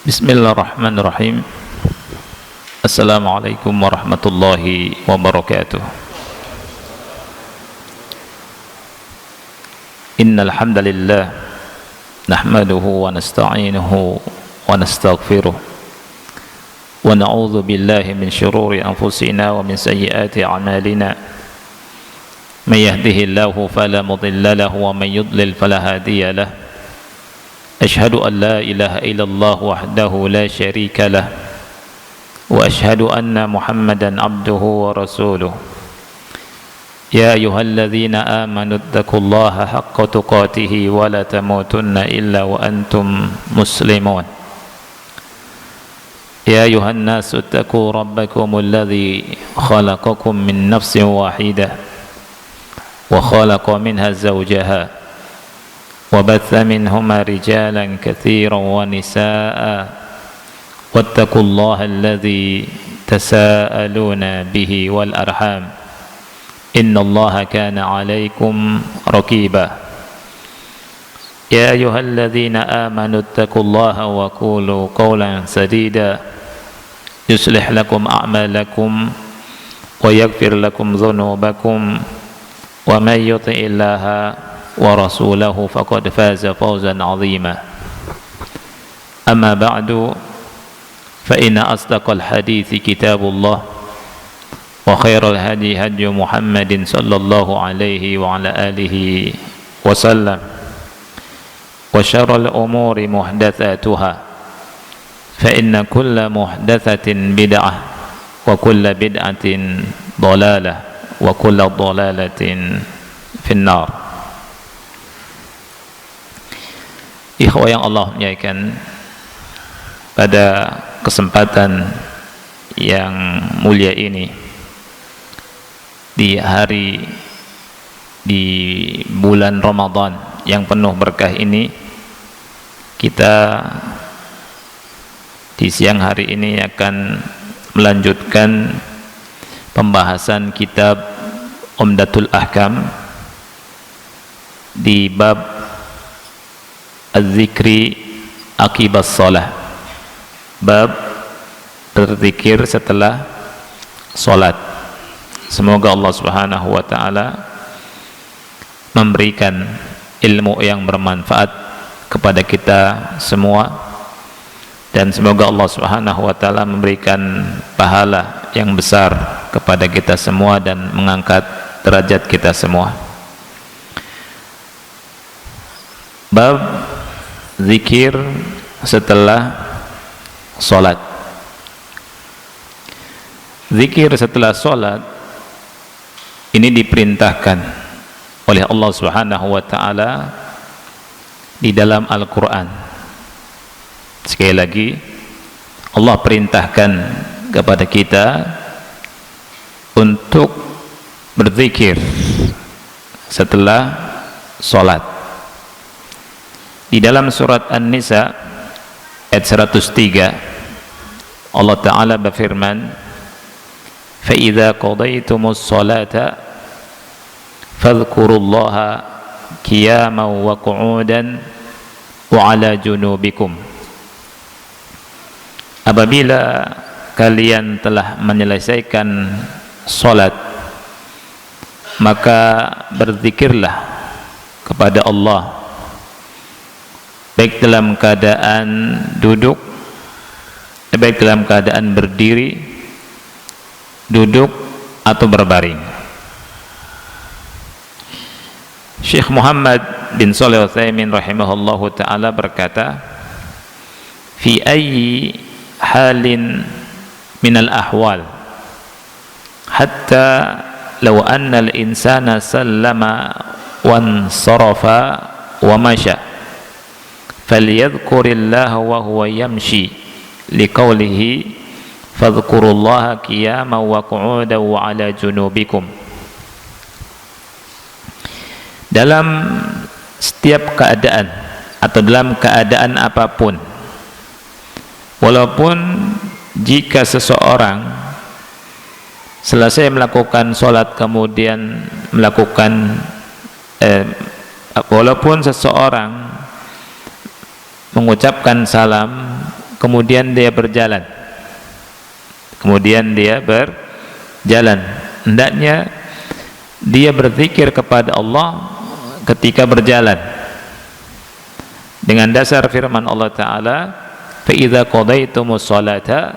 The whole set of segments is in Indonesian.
Bismillahirrahmanirrahim. Assalamualaikum warahmatullahi wabarakatuh. Innal hamdalillah nahmaduhu wa nasta'inuhu wa nastaghfiruh wa na'udzu billahi min shururi anfusina wa min sayyiati a'malina. May yahdihillahu fala mudilla lahu wa may yudlil fala hadiya lahu. Ashhadu an la ilaha illallah wahdahu la syarika lah wa ashhadu anna Muhammadan abduhu wa rasuluh. Ya ayyuhalladzina amanu taqullaha haqqa tuqatih wa la tamutunna illa wa antum muslimun. Ya ayyuhan nasu taqu rabbakumul ladzi khalaqakum min nafsin wahidah wa khalaqa minha zawjaha وبث منهما رجالا كثيرا ونساء واتقوا الله الذي تساءلون به والأرحام إن الله كان عليكم رقيبا يا أيها الذين آمنوا اتقوا الله وقولوا قولا سديدا يصلح لكم أعمالكم ويغفر لكم ذنوبكم ومن يطع الله ورسوله فقد فاز فوزا عظيما. أما بعد فإن أصدق الحديث كتاب الله وخير الهدي هدي محمد صلى الله عليه وعلى آله وسلم وشر الأمور محدثاتها فإن كل محدثة بدعة وكل بدعة ضلالة وكل ضلالة في النار. Ikhwah yang Allah muliakan, pada kesempatan yang mulia ini, di bulan Ramadan yang penuh berkah ini, kita di siang hari ini akan melanjutkan pembahasan kitab Umdatul Ahkam di bab Az-Zikri Aqibas Shalah, bab berzikir setelah salat. Semoga Allah Subhanahu wa taala memberikan ilmu yang bermanfaat kepada kita semua, dan semoga Allah Subhanahu wa taala memberikan pahala yang besar kepada kita semua dan mengangkat derajat kita semua. Bab zikir setelah salat. Zikir setelah salat ini diperintahkan oleh Allah Subhanahu wa taala di dalam Al-Qur'an. Sekali lagi, Allah perintahkan kepada kita untuk berzikir setelah salat. Di dalam surat An-Nisa ayat 103, Allah Ta'ala berfirman, فَإِذَا قَضَيْتُمُ الصَّلَاةَ فَاذْكُرُوا اللَّهَ قِيَامًا وَقُعُودًا وَعَلَى جُنُوبِكُمْ. Apabila kalian telah menyelesaikan salat, maka berzikirlah kepada Allah, baik dalam keadaan duduk, baik dalam keadaan berdiri, duduk atau berbaring. Syekh Muhammad bin Shalih Al-Utsaimin rahimahullahu taala berkata, fi ayyi halin minal ahwal hatta law anna al-insana sallama wan sarafa wa masya falyadhkurillaha wa huwa yamshi liqaulihi fadhkurullaha qiyaman wa qu'udan wa 'ala junubikum. Dalam setiap keadaan atau dalam keadaan apapun, walaupun jika seseorang selesai melakukan sholat kemudian melakukan walaupun seseorang mengucapkan salam kemudian dia berjalan. Hendaknya dia berzikir kepada Allah ketika berjalan dengan dasar firman Allah Ta'ala, fa idza qadaytumus salata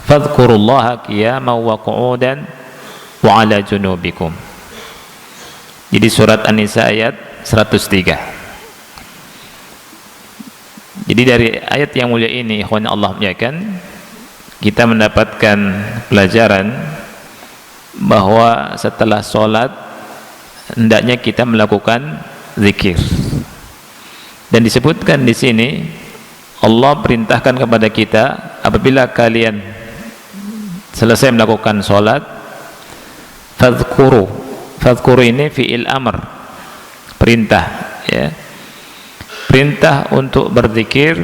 fadhkurullaha qiyaman wa qu'udan wa 'ala junubikum. Jadi surat An-Nisa ayat 103. Jadi dari ayat yang mulia ini, ikhwan Allah muliakan, kita mendapatkan pelajaran bahwa setelah sholat hendaknya kita melakukan zikir. Dan disebutkan di sini Allah perintahkan kepada kita, apabila kalian selesai melakukan sholat, fadhkuru ini fi'il amr, perintah, ya, perintah untuk berzikir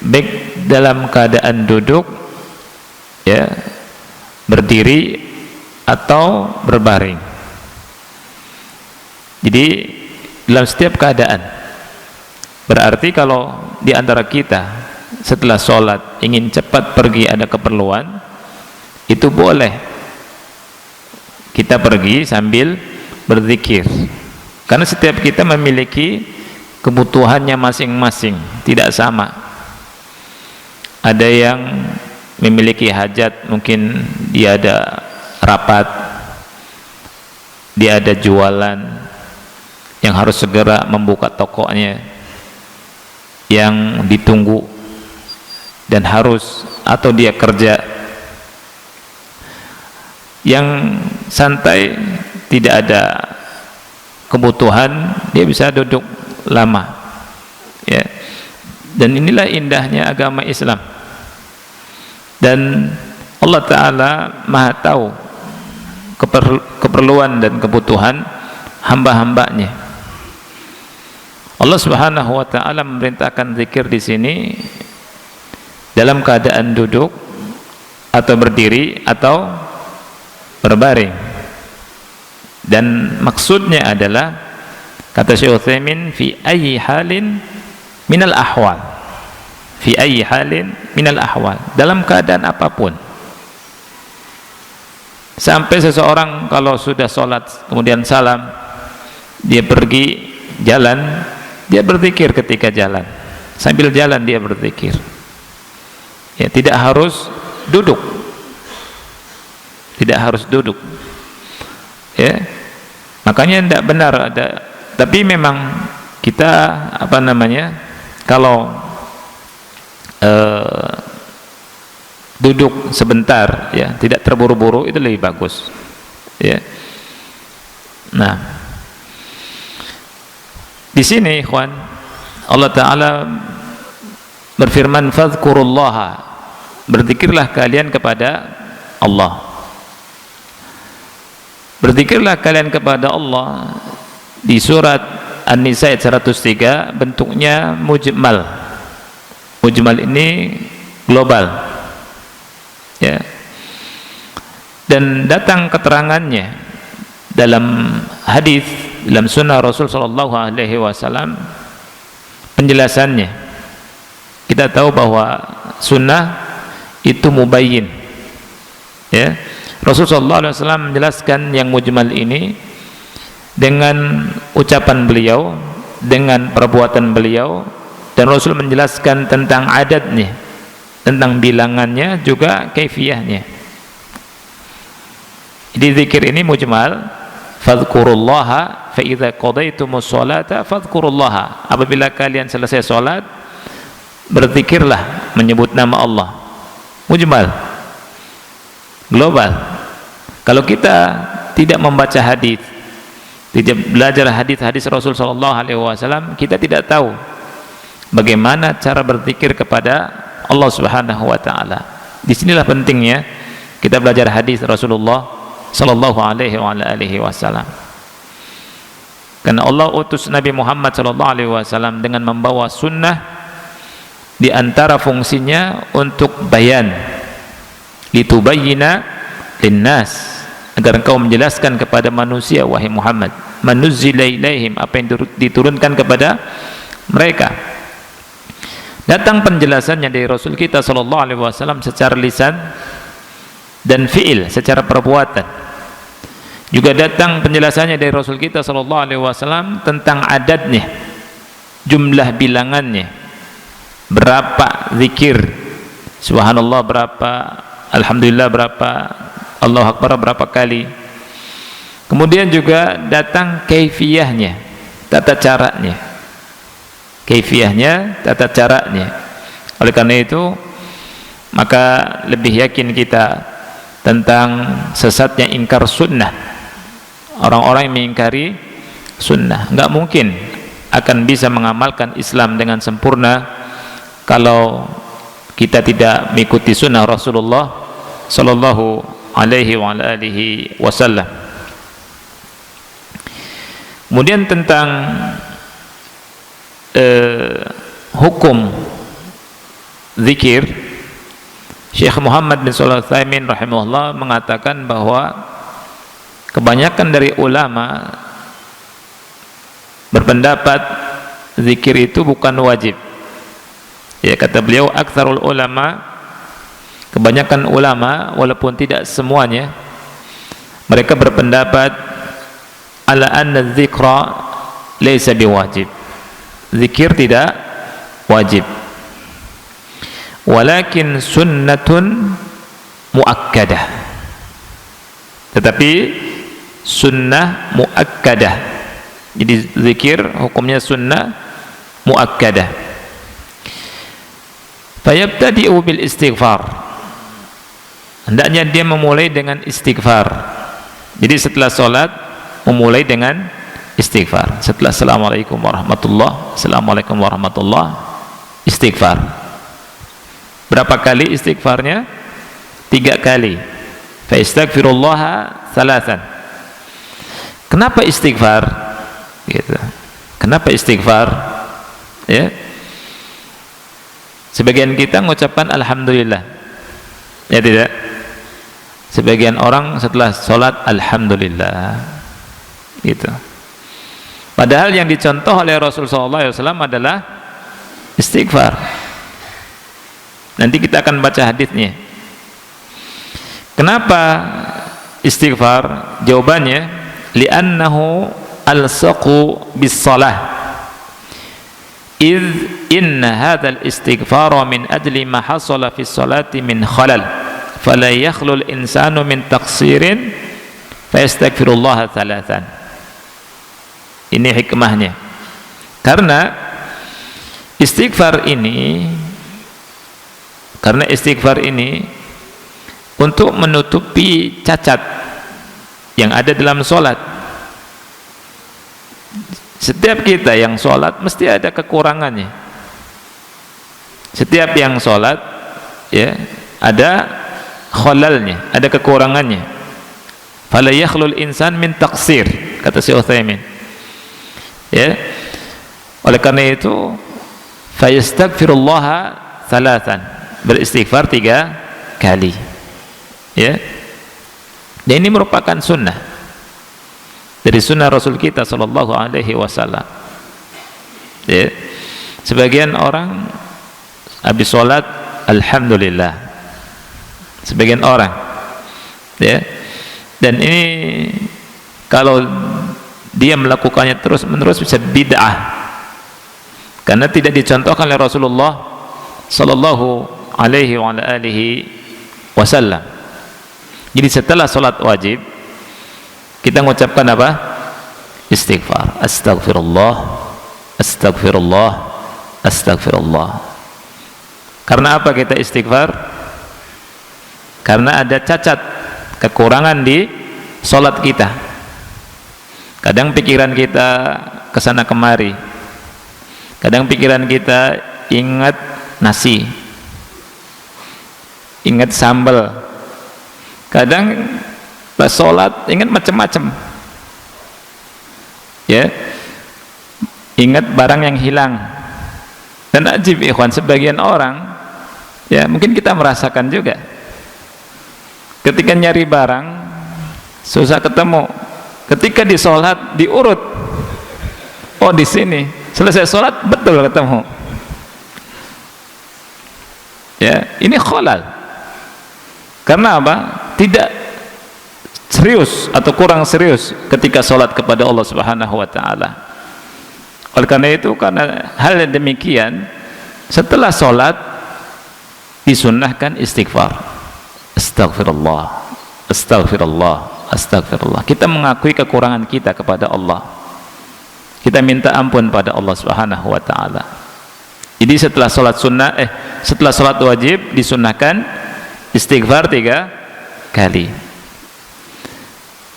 baik dalam keadaan duduk, ya, berdiri atau berbaring. Jadi dalam setiap keadaan. Berarti kalau di antara kita setelah sholat ingin cepat pergi, ada keperluan, itu boleh kita pergi sambil berzikir, karena setiap kita memiliki kebutuhannya masing-masing, tidak sama. Ada yang memiliki hajat, mungkin dia ada rapat, dia ada jualan yang harus segera membuka tokonya, yang ditunggu dan harus, atau dia kerja yang santai, tidak ada kebutuhan, dia bisa duduk lama, ya. Dan inilah indahnya agama Islam, dan Allah Ta'ala Maha tahu keperluan dan kebutuhan hamba-hambanya. Allah Subhanahu wa Ta'ala memerintahkan zikir di sini dalam keadaan duduk atau berdiri atau berbaring. Dan maksudnya adalah, kata Syekh Utsaimin, fi ayyi halin minal ahwal. Fi ayyi halin minal ahwal, dalam keadaan apapun. Sampai seseorang kalau sudah sholat kemudian salam, dia pergi jalan, dia berzikir ketika jalan, sambil jalan dia berzikir, ya, tidak harus duduk, ya. Makanya tidak benar ada, tapi memang kita kalau duduk sebentar, ya, tidak terburu-buru, itu lebih bagus, ya. Nah, di sini, ikhwan, Allah Ta'ala berfirman, fadhkurullaha, berzikirlah kalian kepada Allah. Berzikirlah kalian kepada Allah di surat An-Nisa ayat 103 bentuknya mujmal. Mujmal ini global, ya. Dan datang keterangannya dalam hadis, dalam sunnah Rasul sallallahu alaihi wasallam, penjelasannya. Kita tahu bahwa sunnah itu mubayyin, ya. Rasul sallallahu alaihi wasallam menjelaskan yang mujmal ini dengan ucapan beliau, dengan perbuatan beliau, dan Rasul menjelaskan tentang adatnya, tentang bilangannya, juga kaifiyahnya. Jadi zikir ini mujmal, fadhkurullaha fa idza qadaytumus salata fadhkurullaha, apabila kalian selesai salat berzikirlah, menyebut nama Allah. Mujmal, global. Kalau kita tidak membaca hadis, tidak belajar hadis-hadis Rasul sallallahu alaihi wasallam, kita tidak tahu bagaimana cara berzikir kepada Allah Subhanahu wa taala. Disinilah pentingnya kita belajar hadis Rasulullah sallallahu alaihi wasallam. Karena Allah utus Nabi Muhammad sallallahu alaihi wasallam dengan membawa sunnah, di antara fungsinya untuk bayan, litubayyina linnas, agar engkau menjelaskan kepada manusia, wahai Muhammad, manuzzila ilaihim, apa yang diturunkan kepada mereka. Datang penjelasannya dari Rasul kita sallallahu alaihi wasallam secara lisan dan fi'il, secara perbuatan. Juga datang penjelasannya dari Rasul kita sallallahu alaihi wasallam tentang adatnya, jumlah bilangannya, berapa zikir subhanallah berapa, alhamdulillah berapa, Allahu akbar berapa kali. Kemudian juga datang kaifiyahnya, tata caranya, kaifiyahnya, tata caranya. Oleh karena itu maka lebih yakin kita tentang sesatnya ingkar sunnah. Orang-orang yang mengingkari sunnah nggak mungkin akan bisa mengamalkan Islam dengan sempurna kalau kita tidak mengikuti sunnah Rasulullah sallallahu alaihi wa alihi wasallam. Kemudian tentang hukum zikir, Syekh Muhammad bin Shalih Al-Utsaimin rahimahullah mengatakan bahwa kebanyakan dari ulama berpendapat zikir itu bukan wajib. Ya, kata beliau, aktsarul ulama, kebanyakan ulama walaupun tidak semuanya, mereka berpendapat ala anna dzikra laisa biwajib. Zikir tidak wajib, walakin sunnatun muakkadah, tetapi sunnah muakkadah. Jadi zikir hukumnya sunnah muakkadah. Fayabtadi'u bil istighfar, hendaknya dia memulai dengan istighfar. Jadi setelah sholat memulai dengan istighfar. Setelah assalamualaikum warahmatullah, assalamualaikum warahmatullah, istighfar. Berapa kali istighfarnya? 3 kali. Fa istaghfirullaha thalathan. Kenapa istighfar? Gitu. Kenapa istighfar? Ya. Sebagian kita mengucapkan alhamdulillah. Ya tidak? Sebagian orang setelah sholat alhamdulillah. Gitu. Padahal yang dicontoh oleh Rasulullah SAW adalah istighfar. Nanti kita akan baca hadisnya. Kenapa istighfar? Jawabannya, li'annahu alsaqu bis-shalah. Idh inna hadzal istighfara min ajli ma hasala fi sholati min khalal, fala yakhlul insanu min taqsirin fa yastaghfirullaha thalathan. Ini hikmahnya. Karena istighfar ini untuk menutupi cacat yang ada dalam sholat. Setiap kita yang sholat mesti ada kekurangannya. Setiap yang sholat ya ada khalalnya, ada kekurangannya. Fala yakhlul insan min taqsir, kata Syekh Utsaimin. Ya, oleh karena itu fayastaghfirullaha thalathan, beristighfar 3 kali. Ya, dan ini merupakan sunnah dari sunnah Rasul kita sallallahu alaihi wasallam. Ya, sebagian orang habis sholat alhamdulillah, sebagian orang, ya, dan ini kalau dia melakukannya terus-menerus bisa bid'ah, karena tidak dicontohkan oleh Rasulullah sallallahu alaihi wa alihi wasallam. Jadi setelah salat wajib kita mengucapkan apa? Istighfar. Astaghfirullah, astaghfirullah, astaghfirullah. Karena apa kita istighfar? Karena ada cacat, kekurangan di salat kita. Kadang pikiran kita kesana kemari, kadang pikiran kita ingat nasi, ingat sambal, kadang pas sholat ingat macam-macam, ya, ingat barang yang hilang. Dan ajib ikhwan, sebagian orang, ya mungkin kita merasakan juga, ketika nyari barang susah ketemu. Ketika di sholat diurut, oh di sini selesai sholat betul ketemu. Ya, ini khalal. Karena apa? Tidak serius atau kurang serius ketika sholat kepada Allah Subhanahu wa taala. Oleh karena itu, karena hal yang demikian, setelah sholat disunnahkan istighfar. Astaghfirullah, astaghfirullah, astaghfirullah. Kita mengakui kekurangan kita kepada Allah. Kita minta ampun pada Allah Subhanahu wa taala. Jadi setelah sholat sunnah, setelah sholat wajib disunnahkan istighfar 3 kali.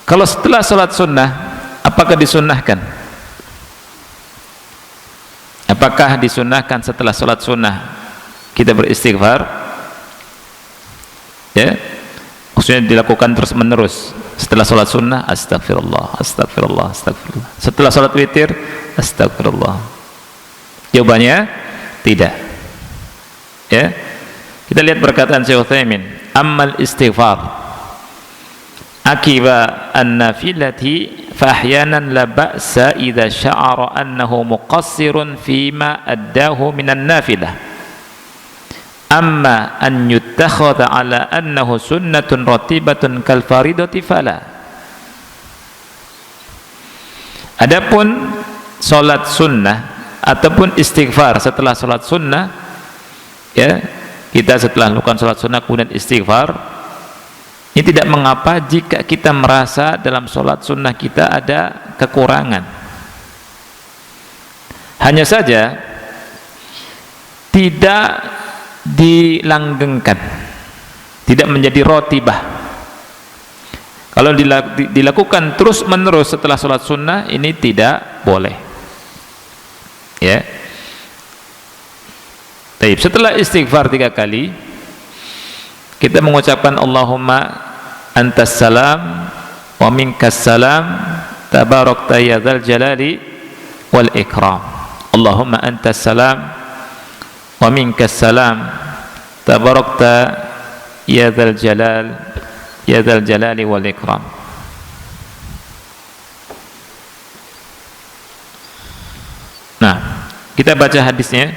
Kalau setelah sholat sunnah, apakah disunnahkan? Apakah disunnahkan setelah sholat sunnah kita beristighfar? Ya, maksudnya dilakukan terus menerus. Setelah sholat sunnah, astagfirullah, astagfirullah, astagfirullah. Setelah sholat witir, astagfirullah. Jawabannya tidak. Ya, kita lihat perkataan Syekh Utsaimin, ammal istighfar akiba an-nafilati fa ahyanan la ba'sa idza sya'ara annahu muqassirun fima addahu minan nafilah, amma an yuttakhadha ala annahu sunnatun ratibatun kal faridati fala. Adapun salat sunnah ataupun istighfar setelah salat sunnah, ya, kita setelah melakukan salat sunnah kemudian istighfar, ini tidak mengapa jika kita merasa dalam salat sunnah kita ada kekurangan. Hanya saja tidak dilanggengkan, tidak menjadi rotibah. Kalau dilakukan terus menerus setelah salat sunnah, ini tidak boleh. Ya. Baik, setelah istighfar 3 kali kita mengucapkan Allahumma antas salam wa minkas salam tabarakta ya dzal jalali wal ikram. Allahumma antas salam wa minkas salam tabarakta ya dzal jalali wal ikram. Nah, kita baca hadisnya.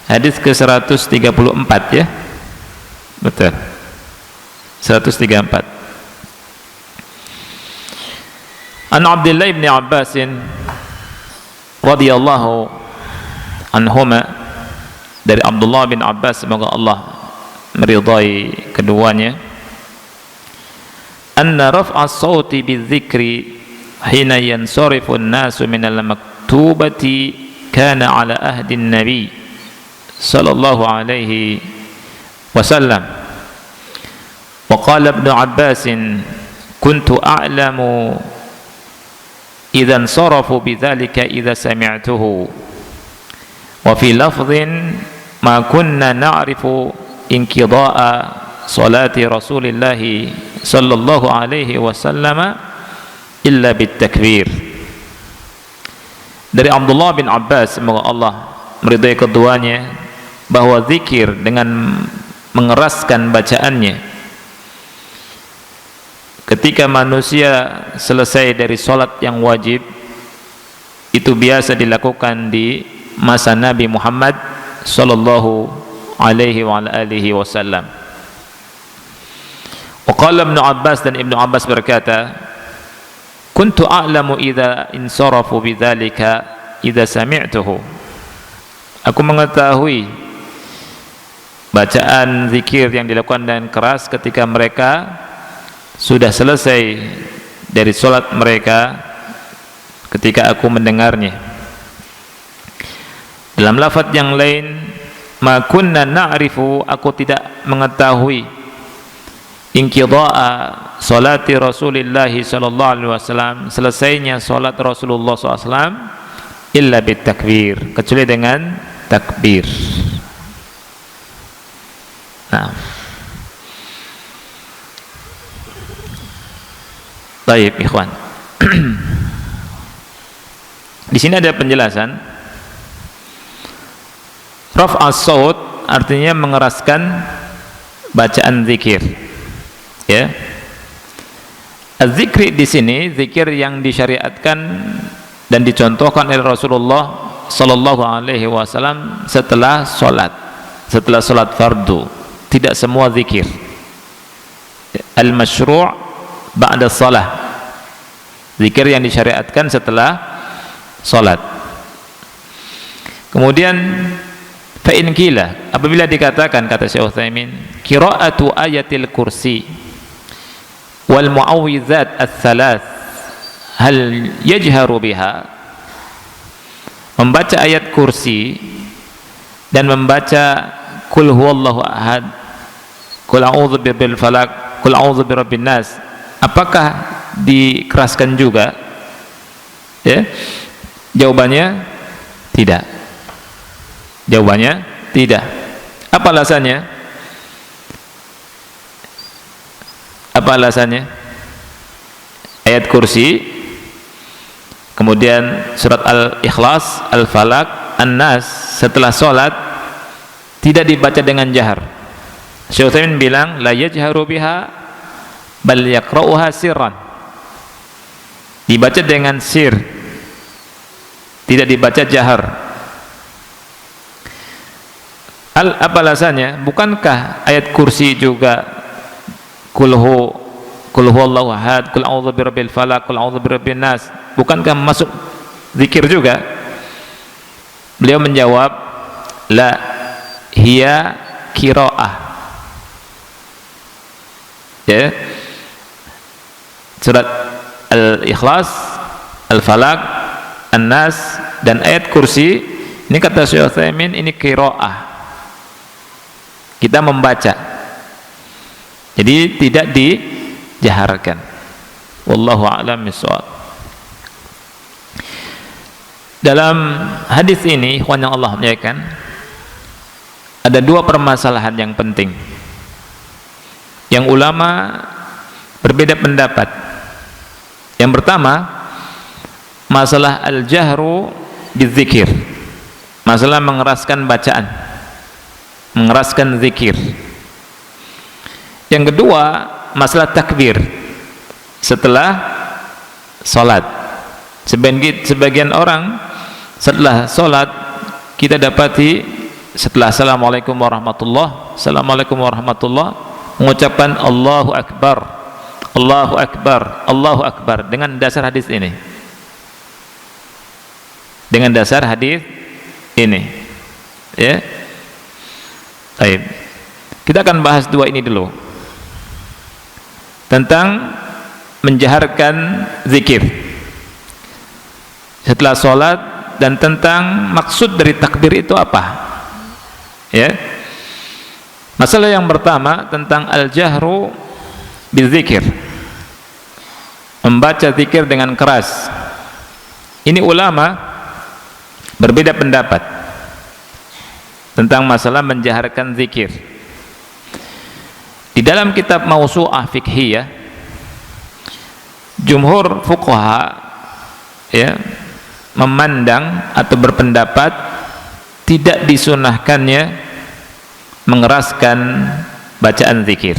Hadis ke-134 ya. Betul. 134. An Abdullah bin Abbas radhiyallahu anhuma, dari Abdullah bin Abbas, semoga Allah meridai keduanya, anna raf'a as-sauti bidzikri hina yansarifu an-nasu min al-maktubati kana ala ahdi an-nabi sallallahu alaihi wasallam. Wa qala Ibnu Abbas kuntu a'lamu idza ansarafu bidzalika idza sami'tuhu. Wa fi lafdhin ma kunna na'rifu inqida'a salati Rasulillah sallallahu alaihi wasallam illa bitakbir. Dari Abdullah bin Abbas, semoga Allah meridai keduanya, bahwa zikir dengan mengeraskan bacaannya ketika manusia selesai dari sholat yang wajib itu biasa dilakukan di masa Nabi Muhammad sallallahu alaihi wa alihi wasallam. Wa qala Ibnu Abbas, dan Ibnu Abbas berkata, kuntu a'lamu idza insarafu bidzalika idza sami'tuhu. Aku mengetahui bacaan zikir yang dilakukan dengan keras ketika mereka sudah selesai dari sholat mereka, ketika aku mendengarnya. Dalam lafaz yang lain, ma kunna na'rifu, aku tidak mengetahui inqida'a salati Rasulillah sallallahu alaihi wasallam, selesainya salat Rasulullah SAW, illa bitakbir, kecuali dengan takbir. Nah, baik ikhwan. Di sini ada penjelasan. Raf'as saut artinya mengeraskan bacaan zikir. Ya. Az-zikri di sini zikir yang disyariatkan dan dicontohkan oleh Rasulullah sallallahu alaihi wasallam setelah salat. setelah salat fardu, tidak semua zikir. Al-masyru' ba'da shalah, zikir yang disyariatkan setelah salat. Kemudian fa in qila, apabila dikatakan, kata Syekh Utsaimin, qira'atu ayatil kursi wal mu'awwidzat ats-tsalath hal yajharu biha, membaca ayat kursi dan membaca qul huwallahu ahad, qul a'udzu birabbil falaq, qul a'udzu birabbin nas, apakah dikeraskan juga? Ya, jawabannya tidak. Jawabannya tidak. Apa alasannya? Apa alasannya? Ayat kursi, kemudian surat Al-Ikhlas, Al-Falaq, An-Nas setelah sholat tidak dibaca dengan jahar. Syekh Utsaimin bilang la yajharu biha bal yaqra'uha sirran, dibaca dengan sir, tidak dibaca jahar. Apa alasannya? Bukankah ayat kursi juga qul huwallahu ahad, qul a'udzu birabbil falaq, qul a'udzu birabbin nas, bukankah masuk zikir juga? Beliau menjawab, la hiya qiraah. Ya, surat Al-Ikhlas, Al-Falaq, An-Nas dan ayat kursi ini, kata Syekh Utsaimin, ini qiraah, kita membaca, jadi tidak dijaharkan. Wallahu a'lam bishawab. Dalam hadis ini, ikhwan yang Allah muliakan, ada dua permasalahan yang penting yang ulama berbeda pendapat. Yang pertama, masalah al-jahru bizikir, masalah mengeraskan bacaan, mengeraskan zikir. Yang kedua, masalah takbir setelah salat. Sebagian orang setelah salat, kita dapati setelah assalamualaikum warahmatullah, assalamualaikum warahmatullah, mengucapkan Allahu Akbar, Allahu Akbar, Allahu Akbar, dengan dasar hadis ini, dengan dasar hadis ini, ya. Baik, kita akan bahas dua ini dulu, tentang menjaharkan zikir setelah sholat dan tentang maksud dari takbir itu apa, ya. Masalah yang pertama tentang al-jahru bizikir, membaca zikir dengan keras. Ini ulama berbeda pendapat tentang masalah menjaharkan zikir. Di dalam kitab Mausu'ah Fiqhiyah, jumhur fuqaha, ya, memandang atau berpendapat tidak disunahkannya mengeraskan bacaan zikir.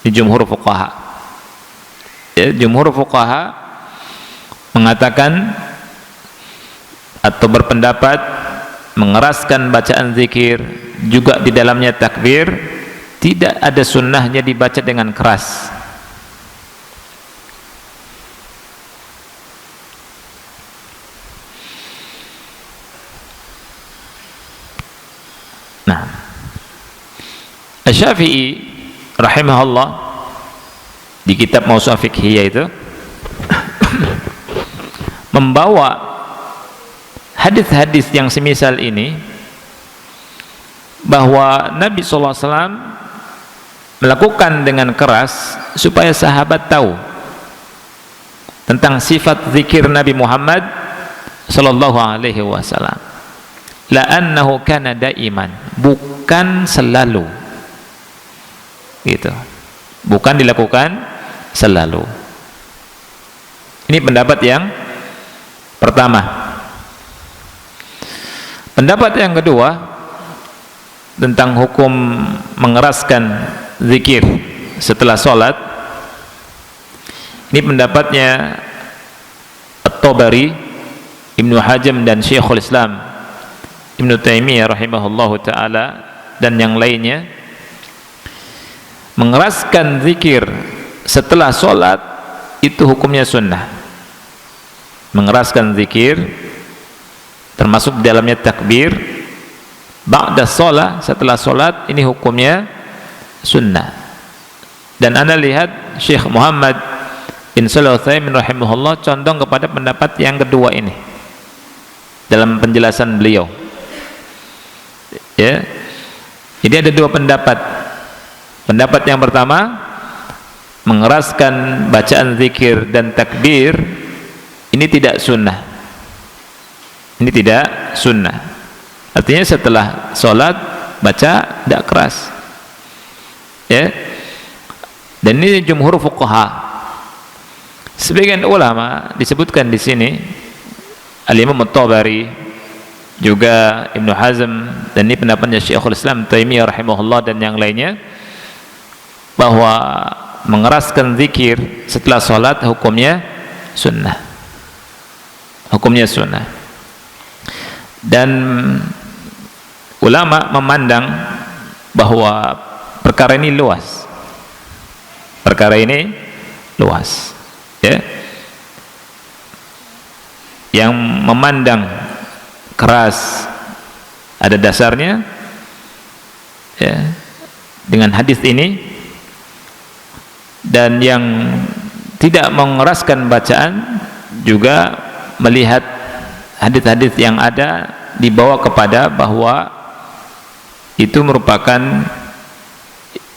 Di jumhur fuqaha, ya, jumhur fuqaha mengatakan atau berpendapat mengeraskan bacaan zikir, juga di dalamnya takbir, tidak ada sunnahnya dibaca dengan keras. Nah, Asy-Syafi'i rahimahullah di kitab Mausu'ah Fiqhiyah itu membawa hadis-hadis yang semisal ini, bahwa Nabi SAW melakukan dengan keras supaya sahabat tahu tentang sifat zikir Nabi Muhammad sallallahu alaihi wasallam. La annahu kana daiman, bukan selalu, gitu, bukan dilakukan selalu. Ini pendapat yang pertama. Pendapat yang kedua tentang hukum mengeraskan zikir setelah sholat, ini pendapatnya At-Tabari, Ibnu Hajam dan Syekhul Islam Ibnu Taimiyah rahimahullahu ta'ala dan yang lainnya, mengeraskan zikir setelah sholat itu hukumnya sunnah. Mengeraskan zikir termasuk di dalamnya takbir ba'da sholat, setelah sholat, ini hukumnya sunnah. Dan anda lihat Syekh Muhammad bin Shalih Al-Utsaimin rahimahullah condong kepada pendapat yang kedua ini dalam penjelasan beliau, ya. Jadi ada dua pendapat. Pendapat yang pertama, mengeraskan bacaan zikir dan takbir ini tidak sunnah. Ini tidak sunnah. Artinya setelah sholat baca tidak keras, ya. Dan ini jumhur fuqaha. Sebagian ulama disebutkan di sini, Al-Imam At-Tabari, juga Ibnu Hazm, dan ini pendapatnya Syekhul Islam Taimiyah rahimahullah dan yang lainnya, bahwa mengeraskan zikir setelah sholat hukumnya sunnah. Hukumnya sunnah. Dan ulama memandang bahwa perkara ini luas. Perkara ini luas, ya. Yang memandang keras ada dasarnya, ya, dengan hadis ini, dan yang tidak mengeraskan bacaan juga melihat hadis-hadis yang ada dibawa kepada bahwa itu merupakan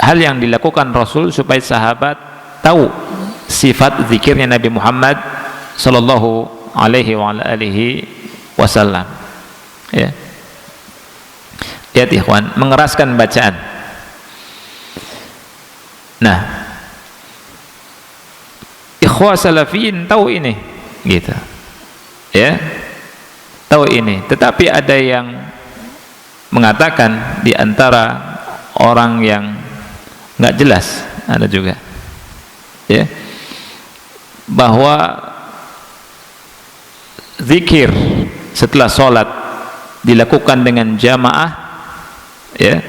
hal yang dilakukan Rasul supaya sahabat tahu sifat zikirnya Nabi Muhammad sallallahu alaihi wa alihi wasallam, ya. Lihat ikhwan, mengeraskan bacaan. Nah, ikhwah salafiyin tahu ini, gitu, ya, tahu ini. Tetapi ada yang mengatakan di antara orang yang nggak jelas, ada juga, ya, bahwa zikir setelah sholat dilakukan dengan jamaah, ya,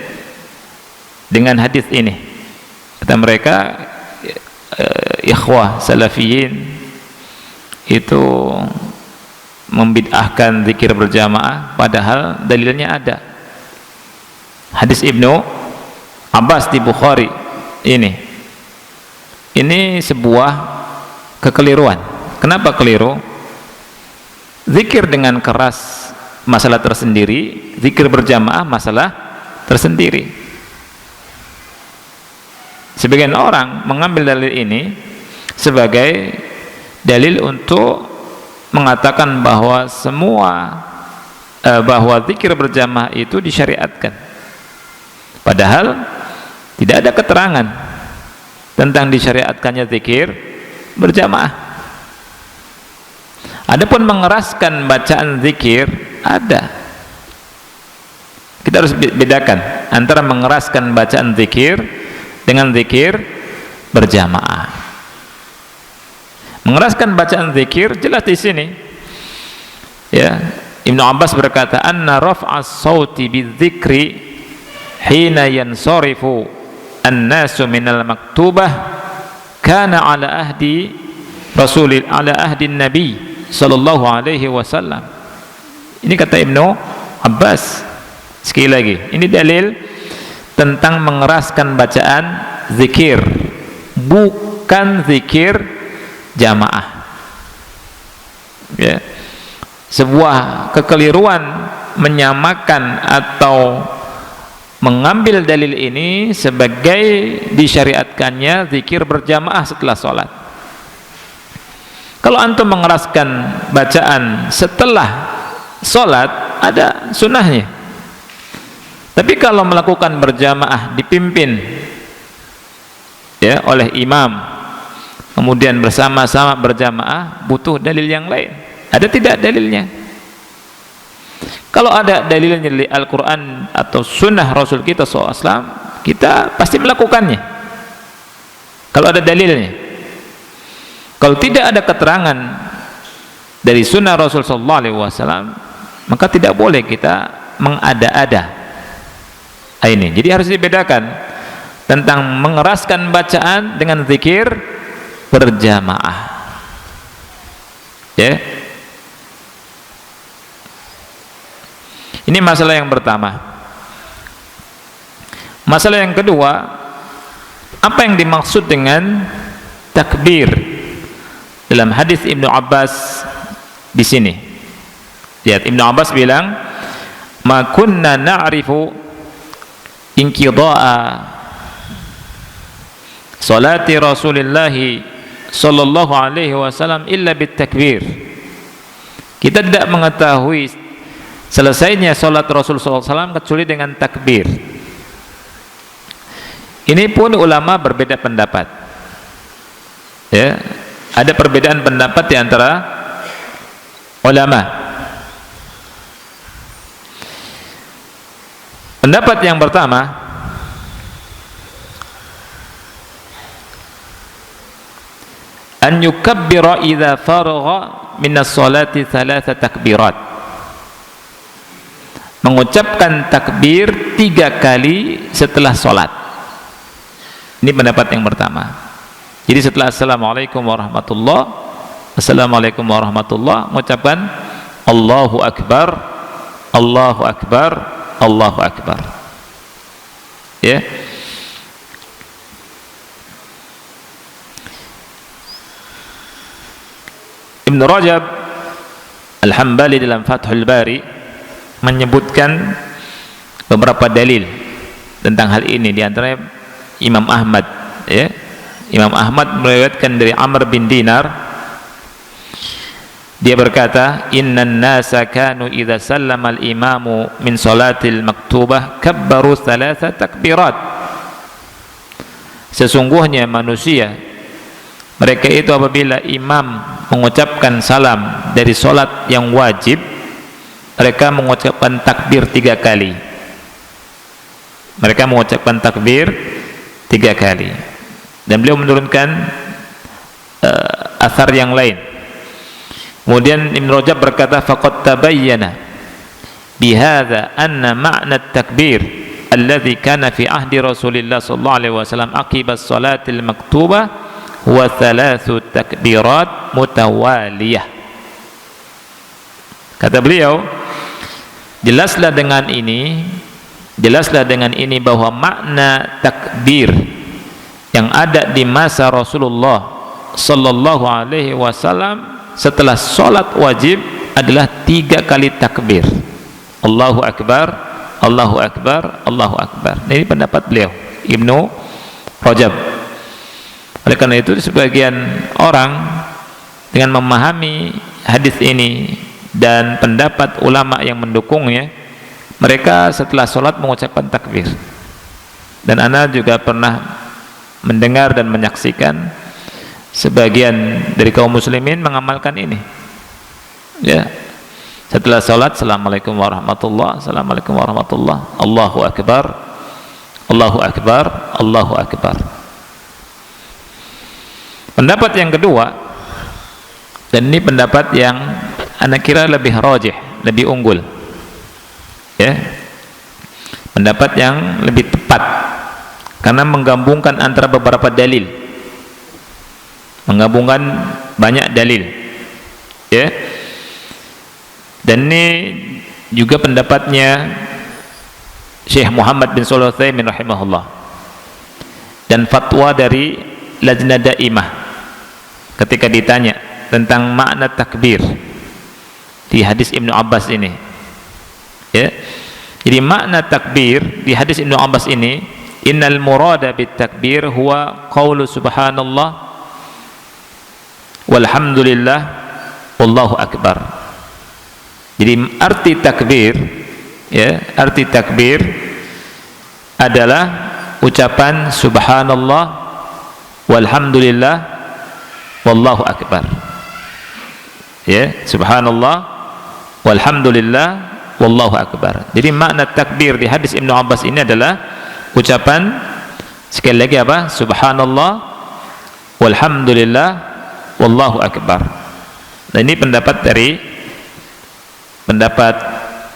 dengan hadis ini. Kata mereka, ikhwah salafiyin itu membid'ahkan zikir berjamaah, padahal dalilnya ada. Hadis Ibnu Abbas di Bukhari ini sebuah kekeliruan. Kenapa keliru? Zikir dengan keras masalah tersendiri, zikir berjamaah masalah tersendiri. Sebagian orang mengambil dalil ini sebagai dalil untuk mengatakan bahwa bahwa zikir berjamaah itu disyariatkan, padahal tidak ada keterangan tentang disyariatkannya zikir berjamaah. Adapun mengeraskan bacaan zikir ada. Kita harus bedakan antara mengeraskan bacaan zikir dengan zikir berjamaah. Mengeraskan bacaan zikir jelas di sini, ya. Ibnu Abbas berkata, anna raf'as sauti bidzikri hina yansarifu an-nasu minal maktubah kana ala ahdi Nabi sallallahu alaihi wasallam. Ini kata Ibnu Abbas. Sekali lagi, ini dalil tentang mengeraskan bacaan zikir, bukan zikir jamaah, ya. Sebuah kekeliruan menyamakan atau mengambil dalil ini sebagai disyariatkannya zikir berjamaah setelah sholat. Kalau antum mengeraskan bacaan setelah sholat, ada sunnahnya. Tapi kalau melakukan berjamaah dipimpin, ya, oleh imam, kemudian bersama-sama berjamaah, butuh dalil yang lain. Ada tidak dalilnya? Kalau ada dalilnya dari Al-Quran atau sunnah Rasul kita SAW, kita pasti melakukannya kalau ada dalilnya. Kalau tidak ada keterangan dari sunnah Rasul SAW, maka tidak boleh kita mengada-ada Ini jadi harus dibedakan tentang mengeraskan bacaan dengan zikir berjamaah, ya. Ini masalah yang pertama. Masalah yang kedua, apa yang dimaksud dengan takbir dalam hadis Ibnu Abbas di sini? Lihat, Ibnu Abbas bilang, "Ma kunna na'rifu inqida'a salati Rasulillah sallallahu alaihi wasallam illa bitakbir." Kita tidak mengetahui selesainya salat Rasul sallallahu alaihi wasallam kecuali dengan takbir. Ini pun ulama berbeda pendapat, ya. Ada perbedaan pendapat di antara ulama. Pendapat yang pertama, an yukabbira idza faragha min as-salati thalatha takbirat, mengucapkan takbir 3 kali setelah salat. Ini pendapat yang pertama. Jadi setelah assalamualaikum warahmatullah, assalamualaikum warahmatullah, mengucapkan Allahu akbar, Allahu akbar, Allahu akbar, ya. Ibn Rajab Al-Hambali dalam Fathul Bari menyebutkan beberapa dalil tentang hal ini, di antaranya Imam Ahmad, ya. Imam Ahmad meriwayatkan dari Amr bin Dinar, dia berkata, "Innan nasa kanu idza sallama al-imamu min salatil maktubah kabbaru 3 takbirat." Sesungguhnya manusia, mereka itu apabila imam mengucapkan salam dari salat yang wajib, mereka mengucapkan takbir 3 kali. Mereka mengucapkan takbir 3 kali. Dan beliau menurunkan athar yang lain. Kemudian Ibn Rajab berkata, faqad tabayyana bihadza anna ma'na at-takbir alladhi kana fi ahdi Rasulillah sallallahu alaihi wasallam aqiba as-salatil maktubah huwa 3 takbirat mutawaliyah. Kata beliau, jelaslah dengan ini bahwa makna takbir yang ada di masa Rasulullah sallallahu alaihi wasallam setelah sholat wajib adalah 3 kali takbir. Allahu akbar, Allahu akbar, Allahu akbar. Ini pendapat beliau, Ibnu Rajab. Oleh karena itu sebagian orang dengan memahami hadis ini dan pendapat ulama yang mendukungnya, mereka setelah sholat mengucapkan takbir. Dan ana juga pernah mendengar dan menyaksikan sebagian dari kaum muslimin mengamalkan ini, ya. Setelah sholat, assalamualaikum warahmatullah, assalamualaikum warahmatullah, Allahu akbar, Allahu akbar, Allahu akbar. Pendapat yang kedua, dan ini pendapat yang ana kira lebih rajih, lebih unggul, ya, pendapat yang lebih tepat karena menggabungkan antara beberapa dalil, menggabungkan banyak dalil, ya. Dan ini juga pendapatnya Syekh Muhammad bin Shalih Al-Utsaimin rahimahullah, dan fatwa dari Lajnah Daimah ketika ditanya tentang makna takbir di hadis Ibnu Abbas ini, ya. Jadi makna takbir di hadis Ibnu Abbas ini, innal murada bit takbir huwa qaulu subhanallah walhamdulillah wallahu akbar. Jadi arti takbir, ya, arti takbir adalah ucapan subhanallah walhamdulillah wallahu akbar, ya, subhanallah walhamdulillah wallahu akbar. Jadi makna takbir di hadis Ibnu Abbas ini adalah ucapan, sekali lagi apa? Subhanallah walhamdulillah wallahu akbar. Nah, ini pendapat dari pendapat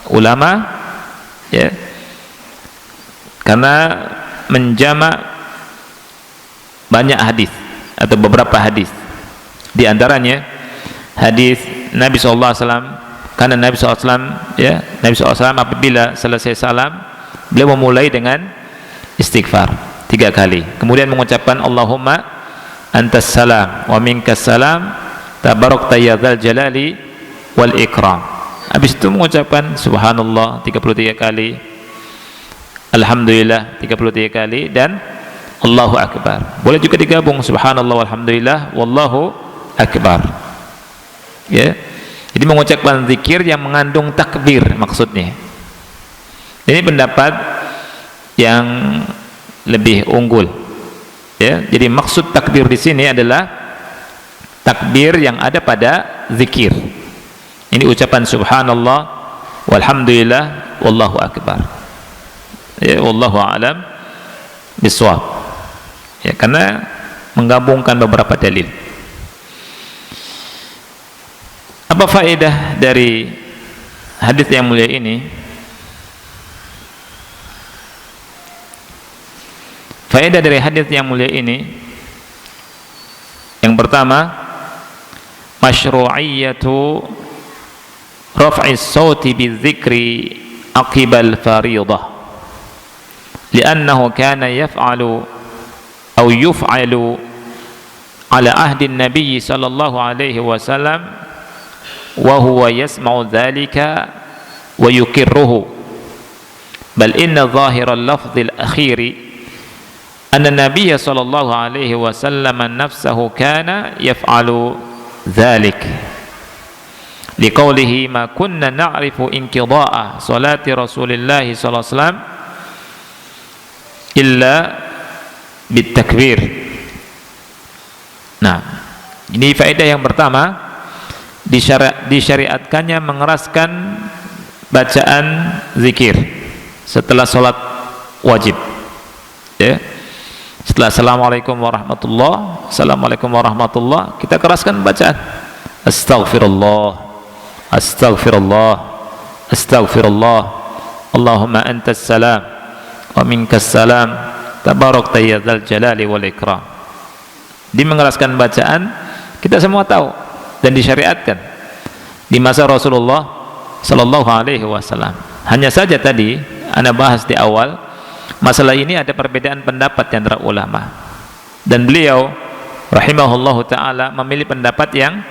ulama, ya. karena menjamak banyak hadis atau beberapa hadis. Di antaranya hadis Nabi SAW, karena Nabi SAW ya, Nabi SAW apabila selesai salam beliau memulai dengan istighfar 3 kali, kemudian mengucapkan Allahumma antas salam wa minkas salam tabarakta ya dzal jalali wal ikram. Habis itu mengucapkan subhanallah 33 kali, alhamdulillah 33 kali, dan Allahu akbar. Boleh juga digabung subhanallah walhamdulillah wallahu akbar. Ya. Jadi mengucapkan zikir yang mengandung takbir maksudnya. Ini pendapat yang lebih unggul. Ya, jadi maksud takbir di sini adalah takbir yang ada pada zikir. Ini ucapan subhanallah walhamdulillah wallahu akbar. Ya, wallahu a'lam bishawab. Ya, karena menggabungkan beberapa dalil. Apa faedah dari hadis yang mulia ini? Faedah dari hadis yang mulia ini, yang pertama, masyru'iyatu raf'is sauti bidzikri aqibal fariidah, li'annahu kana yaf'alu aw yuf'alu ala ahdi an-nabiy sallallahu alaihi wasallam wa huwa yasma'u dhalika wa yukirruhu, bal inna dhahira al-lafdh al-akhiri anna nabiyya sallallahu alaihi wasallam nafsahu kana yaf'alu dhalik liqaulihi ma kunna na'rifu inqida'a salati rasulillahi sallallahu alaihi wasallam illa bitakbir. Nah, ini faedah yang pertama, disyariatkannya mengeraskan bacaan zikir setelah sholat wajib. Ya. Setelah assalamualaikum warahmatullah, assalamualaikum warahmatullah, kita keraskan bacaan astaghfirullah, astaghfirullah, astaghfirullah, Allahumma antas salam wa minkas salam tabarakta ya dzal jalali wal ikram. Di mengeraskan bacaan kita semua tahu dan disyariatkan di masa Rasulullah sallallahu alaihi wasallam. Hanya saja tadi ana bahas di awal, masalah ini ada perbedaan pendapat di antara ulama, dan beliau rahimahullahu taala memilih pendapat yang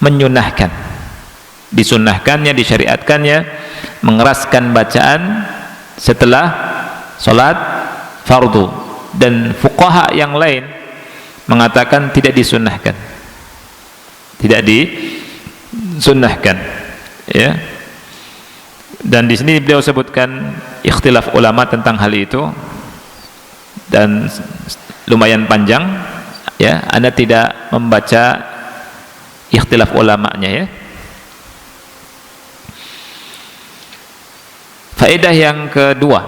menyunahkan, disunnahkannya, disyariatkannya mengeraskan bacaan setelah salat fardu, dan fuqaha yang lain mengatakan tidak disunnahkan, tidak disunnahkan, ya. Dan di sini beliau sebutkan ikhtilaf ulama tentang hal itu, dan lumayan panjang, ya. Anda tidak membaca ikhtilaf ulamanya, ya. Faedah yang kedua,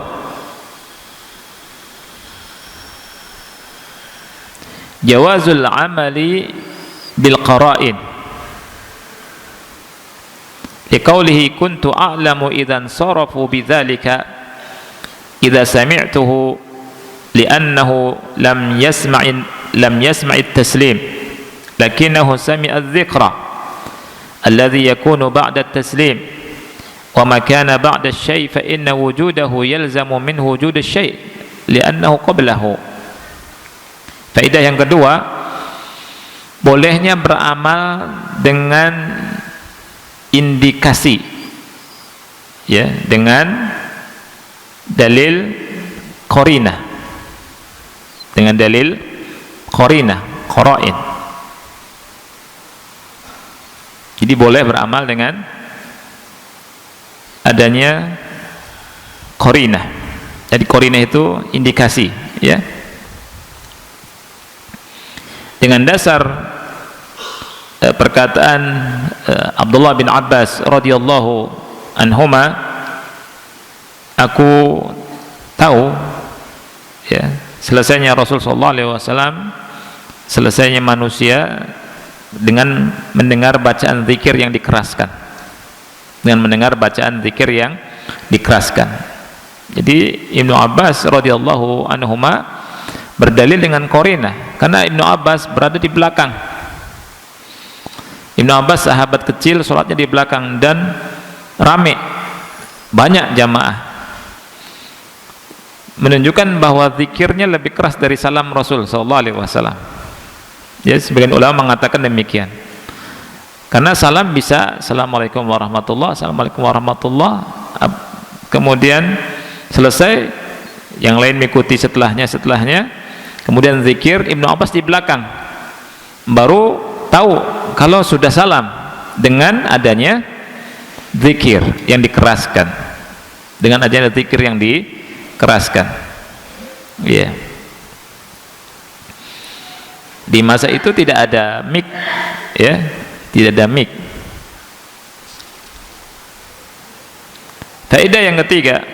jawazul amali bil qara'in liqaulihi kuntu a'lamu idzan sarafu bidzalika idza sami'tuhu li'annahu lam yasma'i at-taslim lakinnahu sami'a adh-dhikra alladhi yakunu ba'da at-taslim wa ma kana ba'da asy-syai' fa inna wujudahu yalzamu min wujud asy-syai' li'annahu qablahu. Faedah yang kedua, bolehnya beramal dengan indikasi, ya, dengan dalil qarinah, dengan dalil qarinah, qara'in. Jadi boleh beramal dengan adanya qarinah. Jadi qarinah itu indikasi, ya. Dengan dasar perkataan Abdullah bin Abbas radhiyallahu anhuma, aku tahu, ya, selesainya Rasul sallallahu alaihi wasallam, selesainya manusia dengan mendengar bacaan zikir yang dikeraskan, dengan mendengar bacaan zikir yang dikeraskan. Jadi Ibnu Abbas radhiyallahu anhuma berdalil dengan qarinah, karena Ibnu Abbas berada di belakang. Ibnu Abbas sahabat kecil, sholatnya di belakang dan rame, banyak jamaah, menunjukkan bahwa zikirnya lebih keras dari salam Rasul sallallahu alaihi wasallam. Ya, sebagian ulama mengatakan demikian. Karena salam bisa assalamualaikum warahmatullah, assalamualaikum warahmatullah, kemudian selesai, yang lain mengikuti setelahnya, kemudian zikir. Ibnu Abbas di belakang baru tahu kalau sudah salam dengan adanya zikir yang dikeraskan, dengan adanya zikir yang dikeraskan. Ya, di masa itu tidak ada mic, ya, tidak ada mic. Faedah yang ketiga,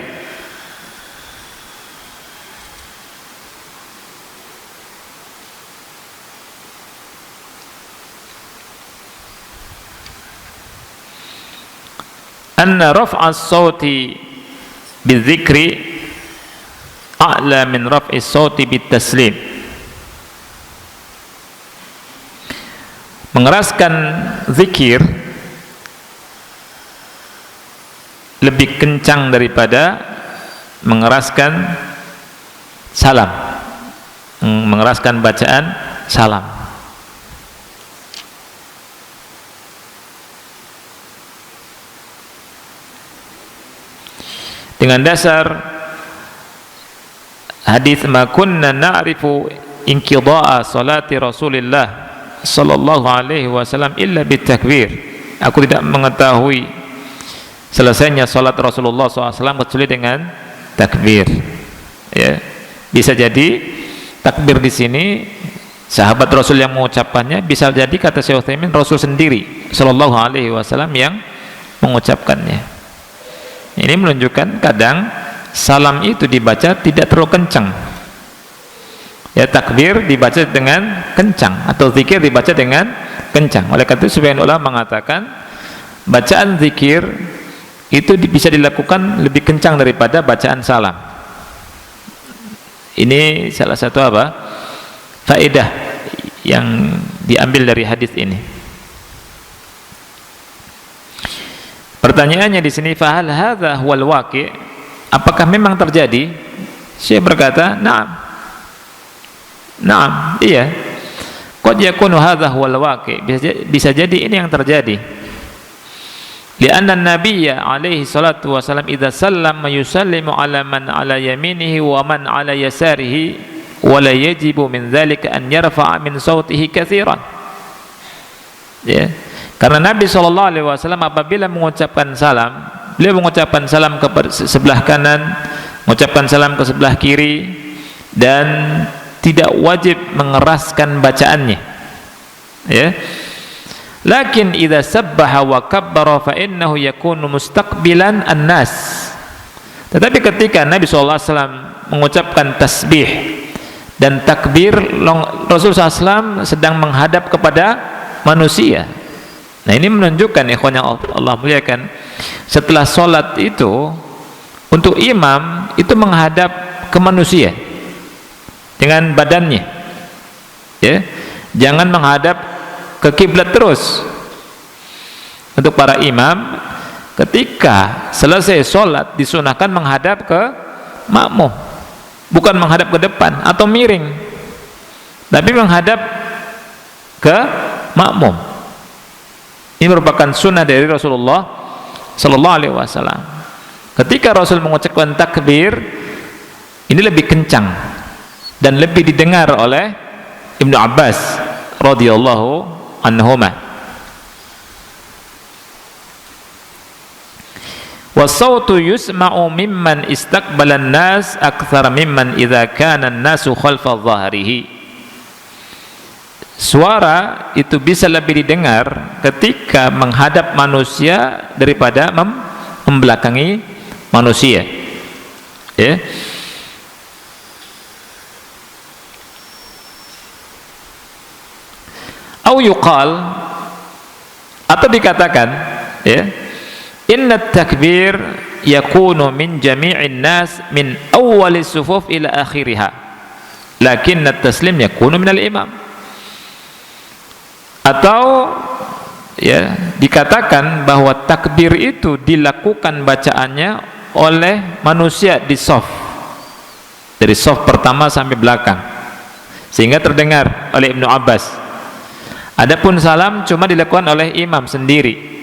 anna raf'a as-sauti bidzikri a'la min raf'i as-sauti bitaslim. Mengeraskan zikir lebih kencang daripada mengeraskan salam, mengeraskan bacaan salam. Dengan dasar hadis ma kunna na'rifu inqida'a salati Rasulillah sallallahu alaihi wasallam illa bitakbir. Aku tidak mengetahui selesainya salat Rasulullah SAW kecuali dengan takbir. Ya, bisa jadi takbir di sini sahabat Rasul yang mengucapkannya, bisa jadi kata Syekh Utsaimin Rasul sendiri sallallahu alaihi wasallam yang mengucapkannya. Ini menunjukkan kadang salam itu dibaca tidak terlalu kencang. Ya, takbir dibaca dengan kencang atau zikir dibaca dengan kencang. Oleh karena itu sebagian ulama mengatakan bacaan zikir itu bisa dilakukan lebih kencang daripada bacaan salam. Ini salah satu faedah yang diambil dari hadis ini. Pertanyaannya di sini, fahal hadza huwal waqi'? Apakah memang terjadi? Syekh berkata, na'am. Naam, iya. Qad yakunu hadza huwal waqi', bisa jadi ini yang terjadi. Li'anna an-nabiyya alaihi salatu wasallam idza sallama yusallimu ala man ala yaminihi wa man ala yasarihi wa la yajibu min dzalika an yarfa'a min sautihi katsiran. Ya. Karena Nabi sallallahu alaihi wasallam apabila mengucapkan salam, beliau mengucapkan salam ke sebelah kanan, mengucapkan salam ke sebelah kiri, dan tidak wajib mengeraskan bacaannya. Ya. Lakin idza sabbaha wa kabbara fa innahu yakunu mustaqbilan an-nas. Tetapi ketika Nabi sallallahu alaihi wasallam mengucapkan tasbih dan takbir, Rasulullah SAW sedang menghadap kepada manusia. Nah, ini menunjukkan ikhwan yang Allah muliakan, setelah sholat itu untuk imam itu menghadap ke manusia dengan badannya, ya, jangan menghadap ke kiblat terus. Untuk para imam ketika selesai sholat disunahkan menghadap ke makmum, bukan menghadap ke depan atau miring, tapi menghadap ke makmum. Ini merupakan sunnah dari Rasulullah sallallahu alaihi wasallam. Ketika Rasul mengucapkan takbir, ini lebih kencang dan lebih didengar oleh Ibnu Abbas radhiyallahu anhuma. Wasautu yusma'u mimman istaqbala an-nas akthar mimman idza kana an-nasu khalfa dhahrihi. Suara itu bisa lebih didengar ketika menghadap manusia daripada membelakangi manusia. Ya. Au yuqal, atau dikatakan, ya, inna takbir yakunu min jami'in nas min awwali sufuf ila akhiriha, lakin at-taslim yakunu minal imam. Atau ya, dikatakan bahwa takbir itu dilakukan bacaannya oleh manusia di shaf, dari shaf pertama sampai belakang, sehingga terdengar oleh Ibnu Abbas. Adapun salam cuma dilakukan oleh imam sendiri.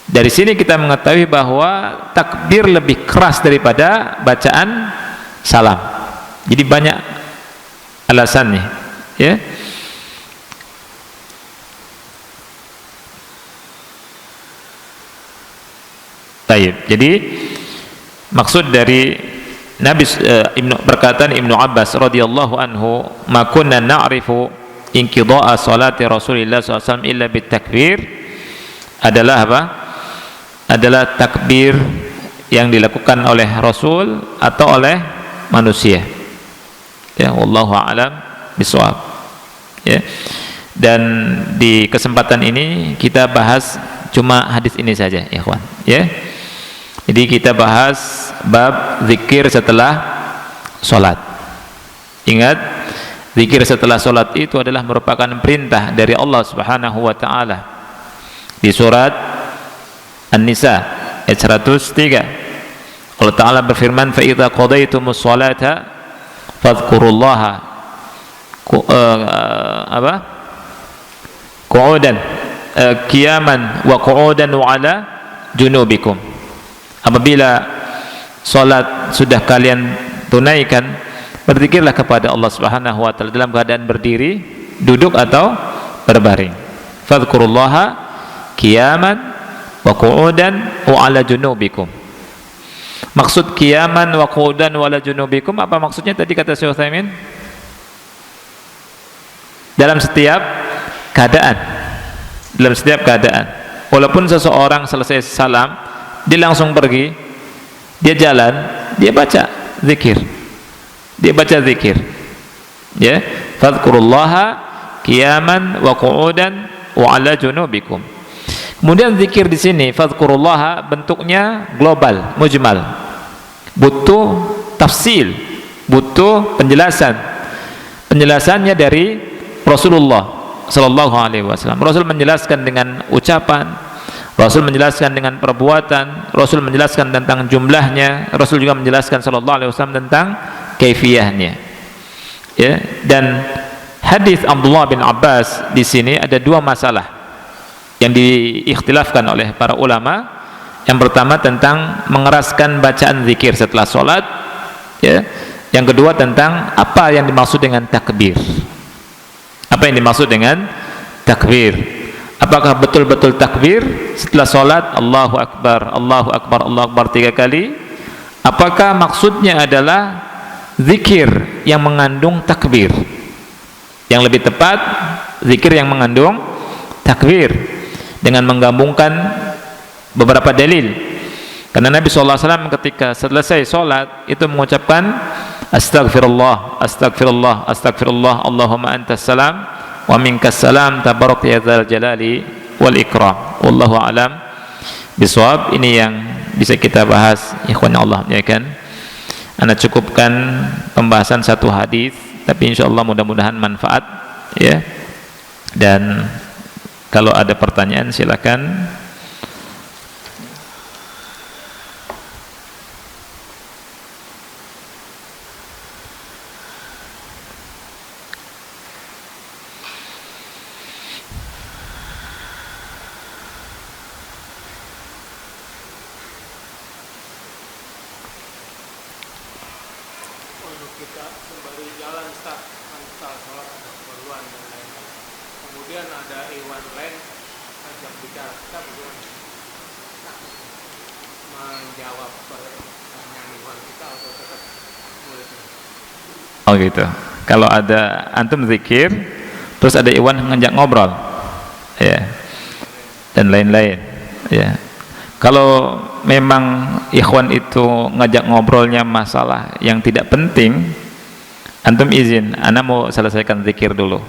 Dari sini kita mengetahui bahwa takbir lebih keras daripada bacaan salam. Jadi banyak alasannya, ya. Baik, jadi maksud dari Nabi perkataan Ibnu Abbas radhiyallahu anhu, "Ma kunna na'rifu inqidha'a salati Rasulillah sallallahu alaihi wasallam illa bitakbir," adalah apa? Adalah takbir yang dilakukan oleh Rasul atau oleh manusia. Ya, wallahu a'lam bishawab. Ya. Dan di kesempatan ini kita bahas cuma hadis ini saja, ikhwan, ya. Jadi kita bahas bab zikir setelah sholat. Ingat, zikir setelah sholat itu adalah merupakan perintah dari Allah Subhanahu wa ta'ala. Di surat An-Nisa ayat 103, Allah Ta'ala berfirman, فَإِذَا قَضَيْتُمُ الصَّلَاةَ فَاذْكُرُوا اللَّهَ qu'udan qiyaman wa qu'udan wa 'ala junubikum. Apabila salat sudah kalian tunaikan, berzikirlah kepada Allah Subhanahu wa taala dalam keadaan berdiri, duduk atau berbaring. Fadhkurullaha qiyaman wa qu'udan wa 'ala junubikum. Maksud qiyaman wa qu'udan wa 'ala junubikum apa maksudnya tadi kata Syekh Utsaimin? Dalam setiap keadaan. Dalam setiap keadaan. Walaupun seseorang selesai salam, dia langsung pergi, dia jalan, dia baca zikir, dia baca zikir, ya. Fadhkurullaha qiyaman wa qu'udan wa 'ala junubikum. Kemudian zikir di sini fadhkurullaha bentuknya global, mujmal, butuh tafsil, butuh penjelasan. Penjelasannya dari Rasulullah sallallahu alaihi wasallam. Rasul menjelaskan dengan ucapan, Rasul menjelaskan dengan perbuatan, Rasul menjelaskan tentang jumlahnya, Rasul juga menjelaskan sallallahu alaihi wasallam tentang kaifiyahnya. Ya, dan hadis Abdullah bin Abbas di sini ada dua masalah yang diikhtilafkan oleh para ulama. Yang pertama tentang mengeraskan bacaan zikir setelah sholat, ya. Yang kedua tentang apa yang dimaksud dengan takbir. Apa yang dimaksud dengan takbir? Apakah betul-betul takbir setelah sholat Allahu Akbar, Allahu Akbar, Allahu Akbar 3 kali? Apakah maksudnya adalah zikir yang mengandung takbir? Yang lebih tepat, zikir yang mengandung takbir, dengan menggabungkan beberapa dalil. Karena Nabi SAW ketika selesai sholat itu mengucapkan Astagfirullah, Astagfirullah, Astagfirullah, Allahumma antas salam wa minkas salam tabarak ya dzal jalali wal ikram. Wallahu alam bisawab. Ini yang bisa kita bahas, ikhwan Allah, ya kan. Anda cukupkan pembahasan satu hadis, tapi insyaallah mudah-mudahan manfaat, ya. Dan kalau ada pertanyaan silakan. Oh gitu. Kalau ada antum zikir, terus ada Iwan ngajak ngobrol, ya, dan lain-lain, ya. Kalau memang ikhwan itu ngajak ngobrolnya masalah yang tidak penting, antum izin, ana mau selesaikan zikir dulu,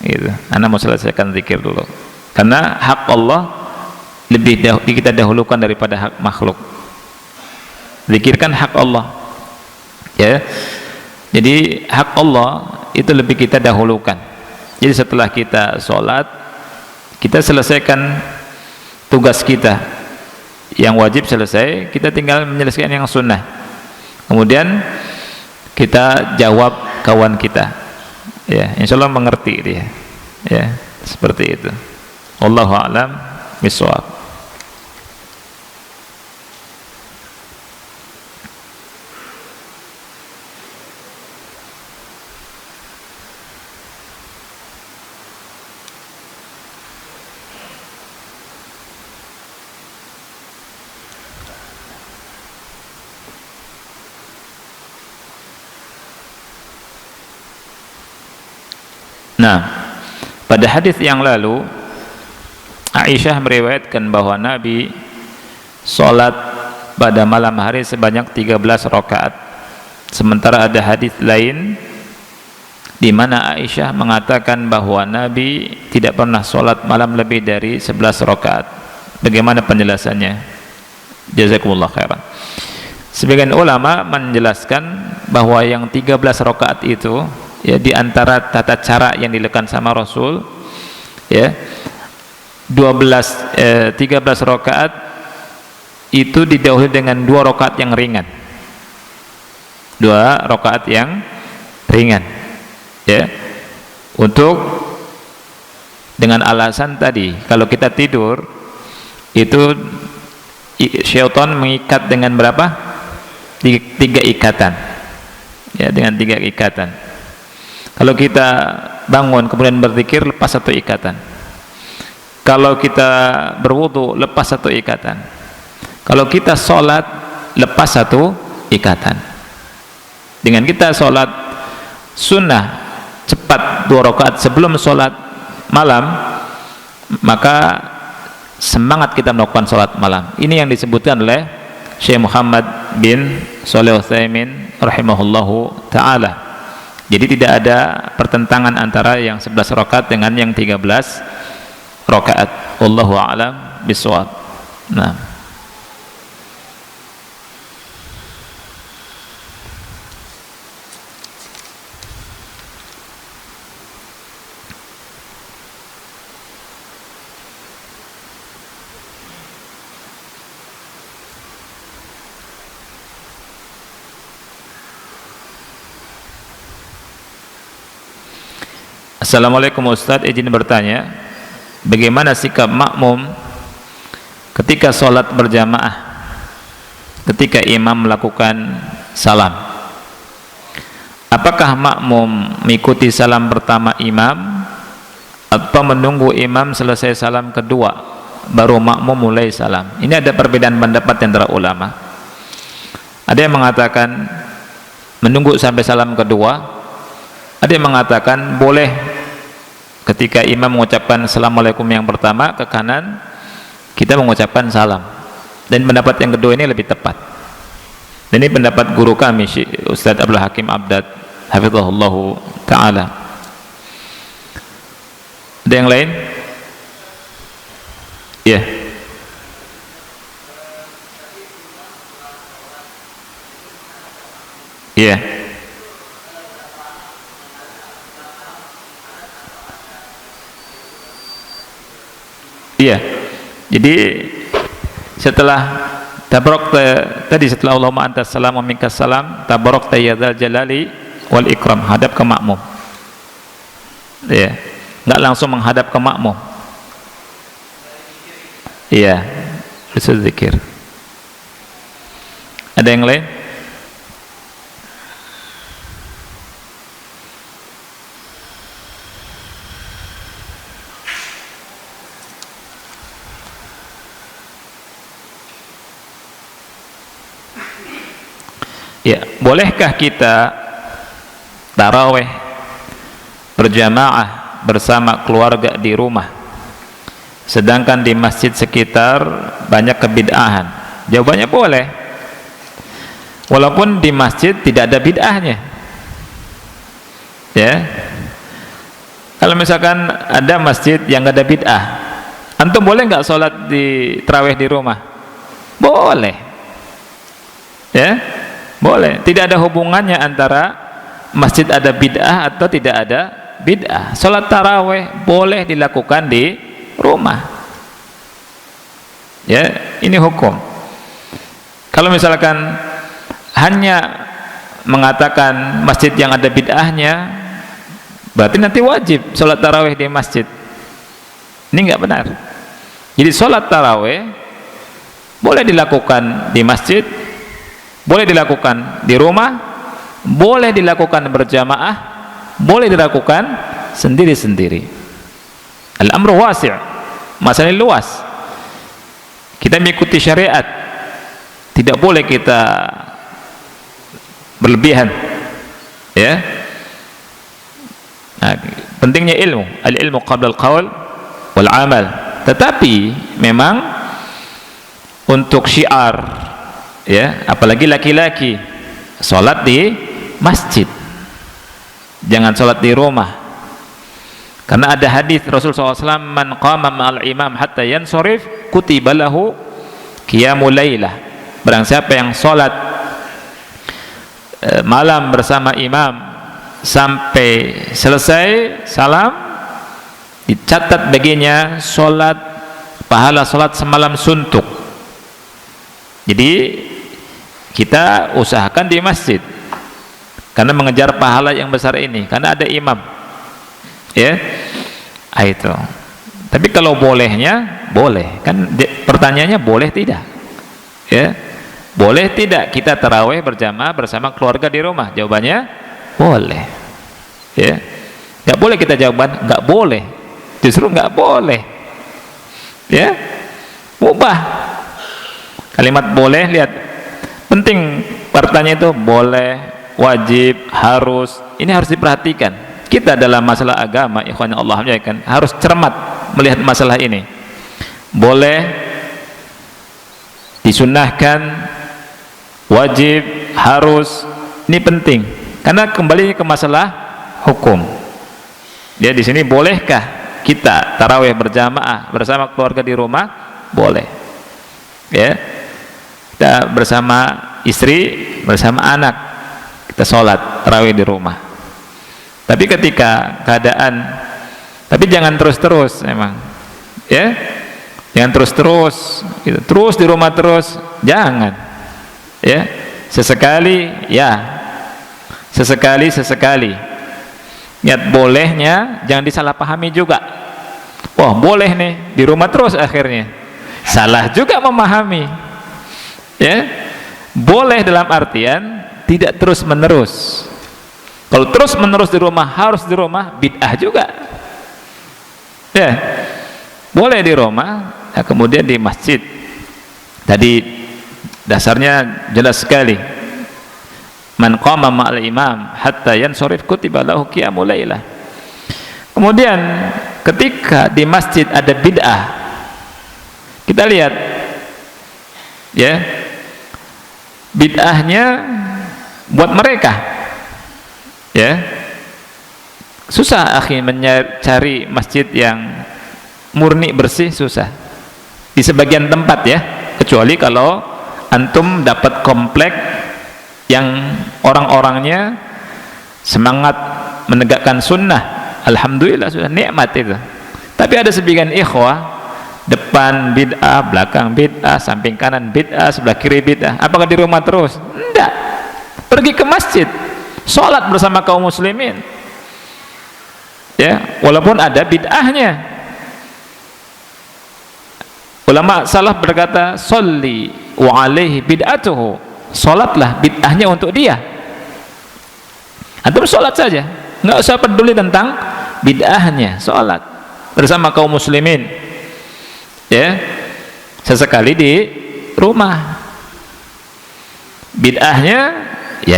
gitu. Ana mau selesaikan zikir dulu, karena hak Allah kita dahulukan daripada hak makhluk. Zikirkan hak Allah, ya. Jadi hak Allah itu lebih kita dahulukan. Jadi setelah kita sholat, kita selesaikan tugas kita yang wajib selesai, kita tinggal menyelesaikan yang sunnah. Kemudian kita jawab kawan kita, ya, insya Allah mengerti dia, ya, seperti itu. Wallahu a'lam bishawab. Nah, pada hadis yang lalu Aisyah meriwayatkan bahwa Nabi sholat pada malam hari sebanyak 13 rakaat. Sementara ada hadis lain di mana Aisyah mengatakan bahwa Nabi tidak pernah sholat malam lebih dari 11 rakaat. Bagaimana penjelasannya? Jazakumullah khairan. Sebagian ulama menjelaskan bahwa yang 13 rakaat itu, ya, di antara tata cara yang dilakukan sama Rasul, ya, 13 rakaat itu didahului dengan 2 rakaat yang ringan. 2 rakaat yang ringan, ya. Untuk dengan alasan tadi, kalau kita tidur itu syaitan mengikat dengan berapa? 3 ikatan. Ya, dengan 3 ikatan. Kalau kita bangun kemudian berzikir, lepas 1 ikatan. Kalau kita berwudu, lepas 1 ikatan. Kalau kita sholat, lepas 1 ikatan. Dengan kita sholat sunnah cepat 2 rakaat sebelum sholat malam, maka semangat kita melakukan sholat malam. Ini yang disebutkan oleh Syekh Muhammad bin Shalih Al-Utsaimin rahimahullahu ta'ala. Jadi tidak ada pertentangan antara yang 11 rakaat dengan yang 13 rakaat. Wallahu a'lam bishawab. Nah, Assalamualaikum Ustadz, izin bertanya, bagaimana sikap makmum ketika sholat berjamaah ketika imam melakukan salam? Apakah makmum mengikuti salam pertama imam atau menunggu imam selesai salam kedua baru makmum mulai salam? Ini ada perbedaan pendapat antara ulama. Ada yang mengatakan menunggu sampai salam kedua, ada yang mengatakan boleh ketika imam mengucapkan assalamualaikum yang pertama ke kanan, kita mengucapkan salam. Dan pendapat yang kedua ini lebih tepat. Dan ini pendapat guru kami Ustadz Abdul Hakim Abdad hafizahullahu ta'ala. Ada yang lain? Ya, ya. Iya. Jadi setelah tabarok tadi, setelah Allahumma antas salam wa minkas salam, tabarok ya dzal jalali wal ikram, hadap ke makmum. Iya. Enggak langsung menghadap ke makmum. Iya. Itu zikir. Ada yang lain? Ya, bolehkah kita tarawih berjamaah bersama keluarga di rumah, sedangkan di masjid sekitar banyak kebid'ahan? Jawabannya boleh, walaupun di masjid tidak ada bid'ahnya. Ya, kalau misalkan ada masjid yang nggak ada bid'ah, Antum boleh nggak sholat di tarawih di rumah? Boleh, ya, boleh. Tidak ada hubungannya antara masjid ada bid'ah atau tidak ada bid'ah. Sholat tarawih boleh dilakukan di rumah, ya. Ini hukum. Kalau misalkan hanya mengatakan masjid yang ada bid'ahnya, berarti nanti wajib sholat tarawih di masjid. Ini nggak benar. Jadi sholat tarawih boleh dilakukan di masjid, boleh dilakukan di rumah, boleh dilakukan berjamaah, boleh dilakukan sendiri-sendiri. Al-amru wasi', masalahnya luas. Kita mengikuti syariat, tidak boleh kita berlebihan, ya. Nah, pentingnya ilmu, al-ilmu qabla al-qaul wal amal. Tetapi memang untuk syiar, ya, apalagi laki-laki, sholat di masjid, jangan sholat di rumah. Karena ada hadis Rasulullah SAW, man qama ma'al imam hatta yansorif kutiba lahu qiyamul lailah. Barang siapa yang sholat malam bersama imam sampai selesai salam, dicatat baginya sholat, pahala sholat semalam suntuk. Jadi kita usahakan di masjid karena mengejar pahala yang besar ini, karena ada imam, ya. Itu. Tapi kalau bolehnya, boleh. Kan pertanyaannya boleh tidak, ya. Boleh tidak kita tarawih berjamaah bersama keluarga di rumah? Jawabannya boleh, ya. Nggak boleh kita jawaban nggak boleh, justru nggak boleh, ya. Mubah. Kalimat boleh, lihat, penting partanya itu boleh, wajib, harus. Ini harus diperhatikan. Kita dalam masalah agama, ikhwan Allah muliakan, harus cermat melihat masalah ini. Boleh, disunnahkan, wajib, harus, ini penting karena kembali ke masalah hukum. Ya, di sini bolehkah kita tarawih berjamaah bersama keluarga di rumah? Boleh, ya. Kita bersama istri, bersama anak, kita sholat tarawih di rumah. Tapi ketika keadaan, tapi jangan terus-terus, memang, ya, jangan terus-terus, gitu. Terus di rumah terus, jangan, ya. Sesekali, ya, sesekali. Niat bolehnya jangan disalahpahami juga. Wah, boleh nih di rumah terus, akhirnya salah juga memahami, ya. Boleh dalam artian tidak terus menerus. Kalau terus menerus di rumah, harus di rumah, bid'ah juga, ya. Boleh di rumah, ya, kemudian di masjid. Tadi dasarnya jelas sekali, man qama ma'al imam hatta yansorif kutiba lahu qiyamul lailah. Kemudian ketika di masjid ada bid'ah, kita lihat, ya, bid'ahnya buat mereka, ya. Susah akhi mencari masjid yang murni bersih, susah di sebagian tempat, ya, kecuali kalau antum dapat komplek yang orang-orangnya semangat menegakkan sunnah, alhamdulillah, sudah nikmat itu. Tapi ada sebagian ikhwah, depan bid'ah, belakang bid'ah, samping kanan bid'ah, sebelah kiri bid'ah. Apakah di rumah terus? Enggak, pergi ke masjid, sholat bersama kaum muslimin, ya, walaupun ada bid'ahnya. Ulama salaf berkata, sholli wa alaihi bid'atuhu, sholatlah bid'ahnya untuk dia. Antum sholat saja, nggak usah peduli tentang bid'ahnya, sholat bersama kaum muslimin, ya. Sesekali di rumah. Bid'ahnya, ya,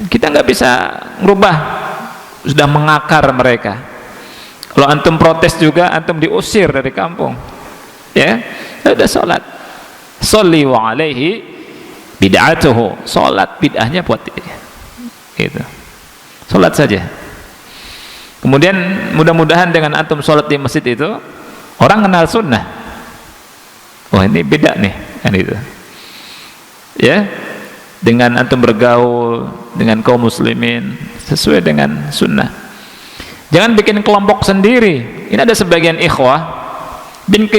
kita nggak bisa ngerubah, sudah mengakar mereka. Kalau antum protes juga, antum diusir dari kampung, ya. Sudah sholat, sholli wa alaihi bid'atuhu, sholat bid'ahnya buat dia, gitu. Sholat saja. Kemudian mudah-mudahan dengan antum sholat di masjid itu, Orang kenal sunnah, oh ini beda nih, kan itu. Ya, dengan antum bergaul dengan kaum muslimin sesuai dengan sunnah. Jangan bikin kelompok sendiri. Ini ada sebagian ikhwah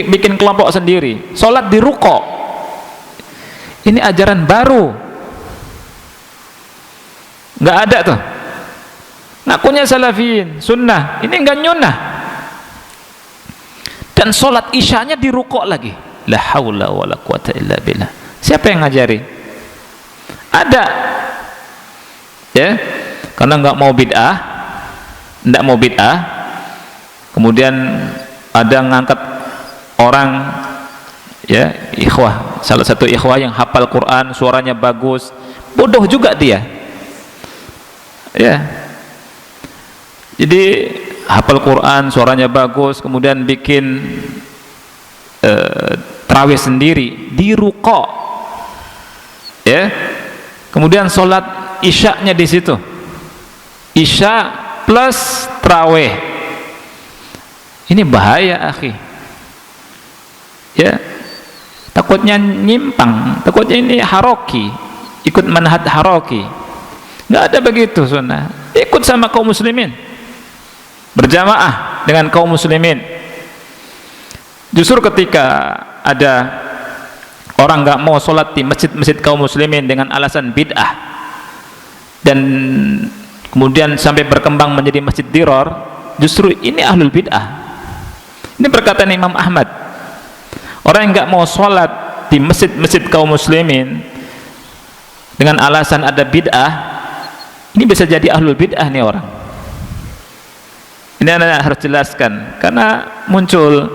bikin kelompok sendiri, sholat di ruko. Ini ajaran baru, nggak ada tuh. Ngakunya salafiyin, sunnah, ini enggak nyunnah. Dan sholat isyanya di ruko lagi. La haula wa la quwata illa billah. Siapa yang ngajari? Ada, ya, karena enggak mau bid'ah, kemudian ada ngangkat orang, ya, ikhwah, salah satu ikhwah yang hafal Quran, suaranya bagus, bodoh juga dia, ya. Jadi hafal Quran, suaranya bagus, kemudian bikin tarawih sendiri di ruko, ya. Kemudian sholat isya'nya di situ, isya plus tarawih. Ini bahaya, akhi. Ya, takutnya nyimpang, takutnya ini haroki, ikut manhaj haroki. Nggak ada begitu sunnah. Ikut sama kaum muslimin, berjamaah dengan kaum muslimin. Justru ketika ada orang nggak mau sholat di masjid-masjid kaum muslimin dengan alasan bid'ah, dan kemudian sampai berkembang menjadi masjid diror, justru ini ahlul bid'ah. Ini perkataan Imam Ahmad. Orang yang nggak mau sholat di masjid-masjid kaum muslimin dengan alasan ada bid'ah, ini bisa jadi ahlul bid'ah nih orang. Ini anda harus jelaskan, karena muncul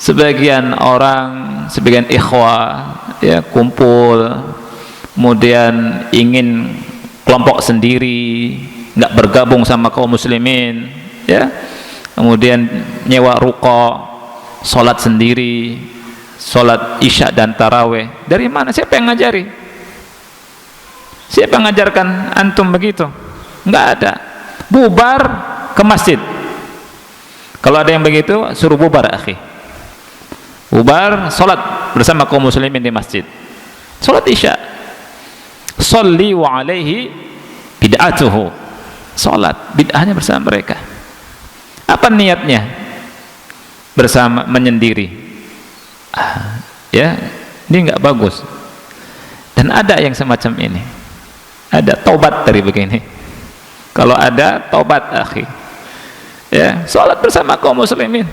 sebagian orang, sebagian ikhwah, ya, kumpul, kemudian ingin kelompok sendiri, nggak bergabung sama kaum muslimin, ya, kemudian nyewa ruko, sholat sendiri, sholat isya dan taraweh. Dari mana? Siapa yang ngajari? Siapa yang ngajarkan antum begitu? Nggak ada. Bubar ke masjid. Kalau ada yang begitu, suruh bubar, akhi. Bubar, sholat bersama kaum muslimin di masjid, sholat isya. Sholli wa alaihi bid'atuhu, sholat bid'ahnya bersama mereka. Apa niatnya? Bersama, menyendiri. Ya, ini nggak bagus. Dan ada yang semacam ini. Ada taubat dari begini. Kalau ada taubat, akhi. Ya, sholat bersama kaum muslimin.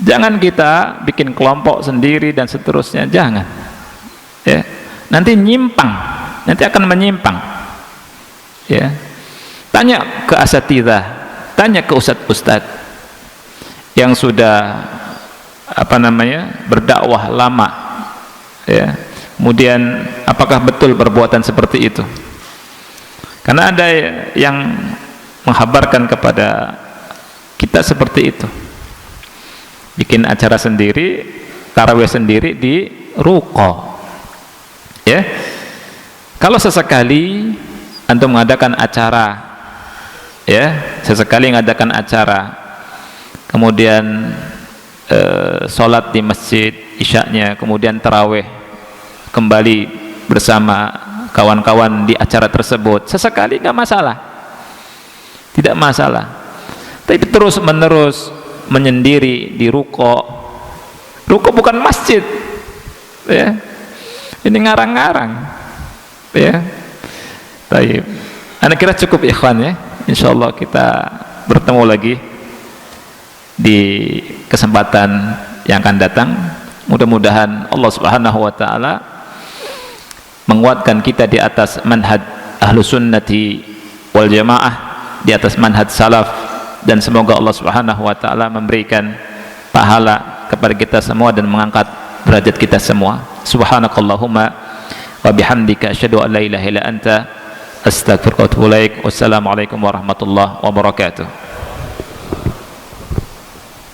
Jangan kita bikin kelompok sendiri dan seterusnya, jangan. Ya, nanti nyimpang, nanti akan menyimpang. Ya, tanya ke asatidzah, tanya ke ustadz-ustadz yang sudah berdakwah lama, ya. Kemudian apakah betul perbuatan seperti itu? Karena ada yang menghabarkan kepada kita seperti itu, bikin acara sendiri, tarawih sendiri di ruko, ya. Kalau sesekali antum mengadakan acara, ya, sesekali mengadakan acara, kemudian sholat di masjid isyaknya, kemudian tarawih kembali bersama kawan-kawan di acara tersebut, sesekali nggak masalah, tidak masalah. Tapi terus menerus menyendiri di ruko bukan masjid, ya, ini ngarang-ngarang, ya. Baik, anda kira cukup ikhwan, ya. Insyaallah kita bertemu lagi di kesempatan yang akan datang. Mudah-mudahan Allah Subhanahu wa taala menguatkan kita di atas manhaj Ahlus Sunnati wal Jamaah, di atas manhaj salaf, dan semoga Allah Subhanahu wa taala memberikan pahala kepada kita semua dan mengangkat derajat kita semua. Subhanakallahumma wa bihamdika asyhadu an la ilaha illa anta astaghfiruka wa atubu ilaik. Wassalamualaikum warahmatullahi wabarakatuh.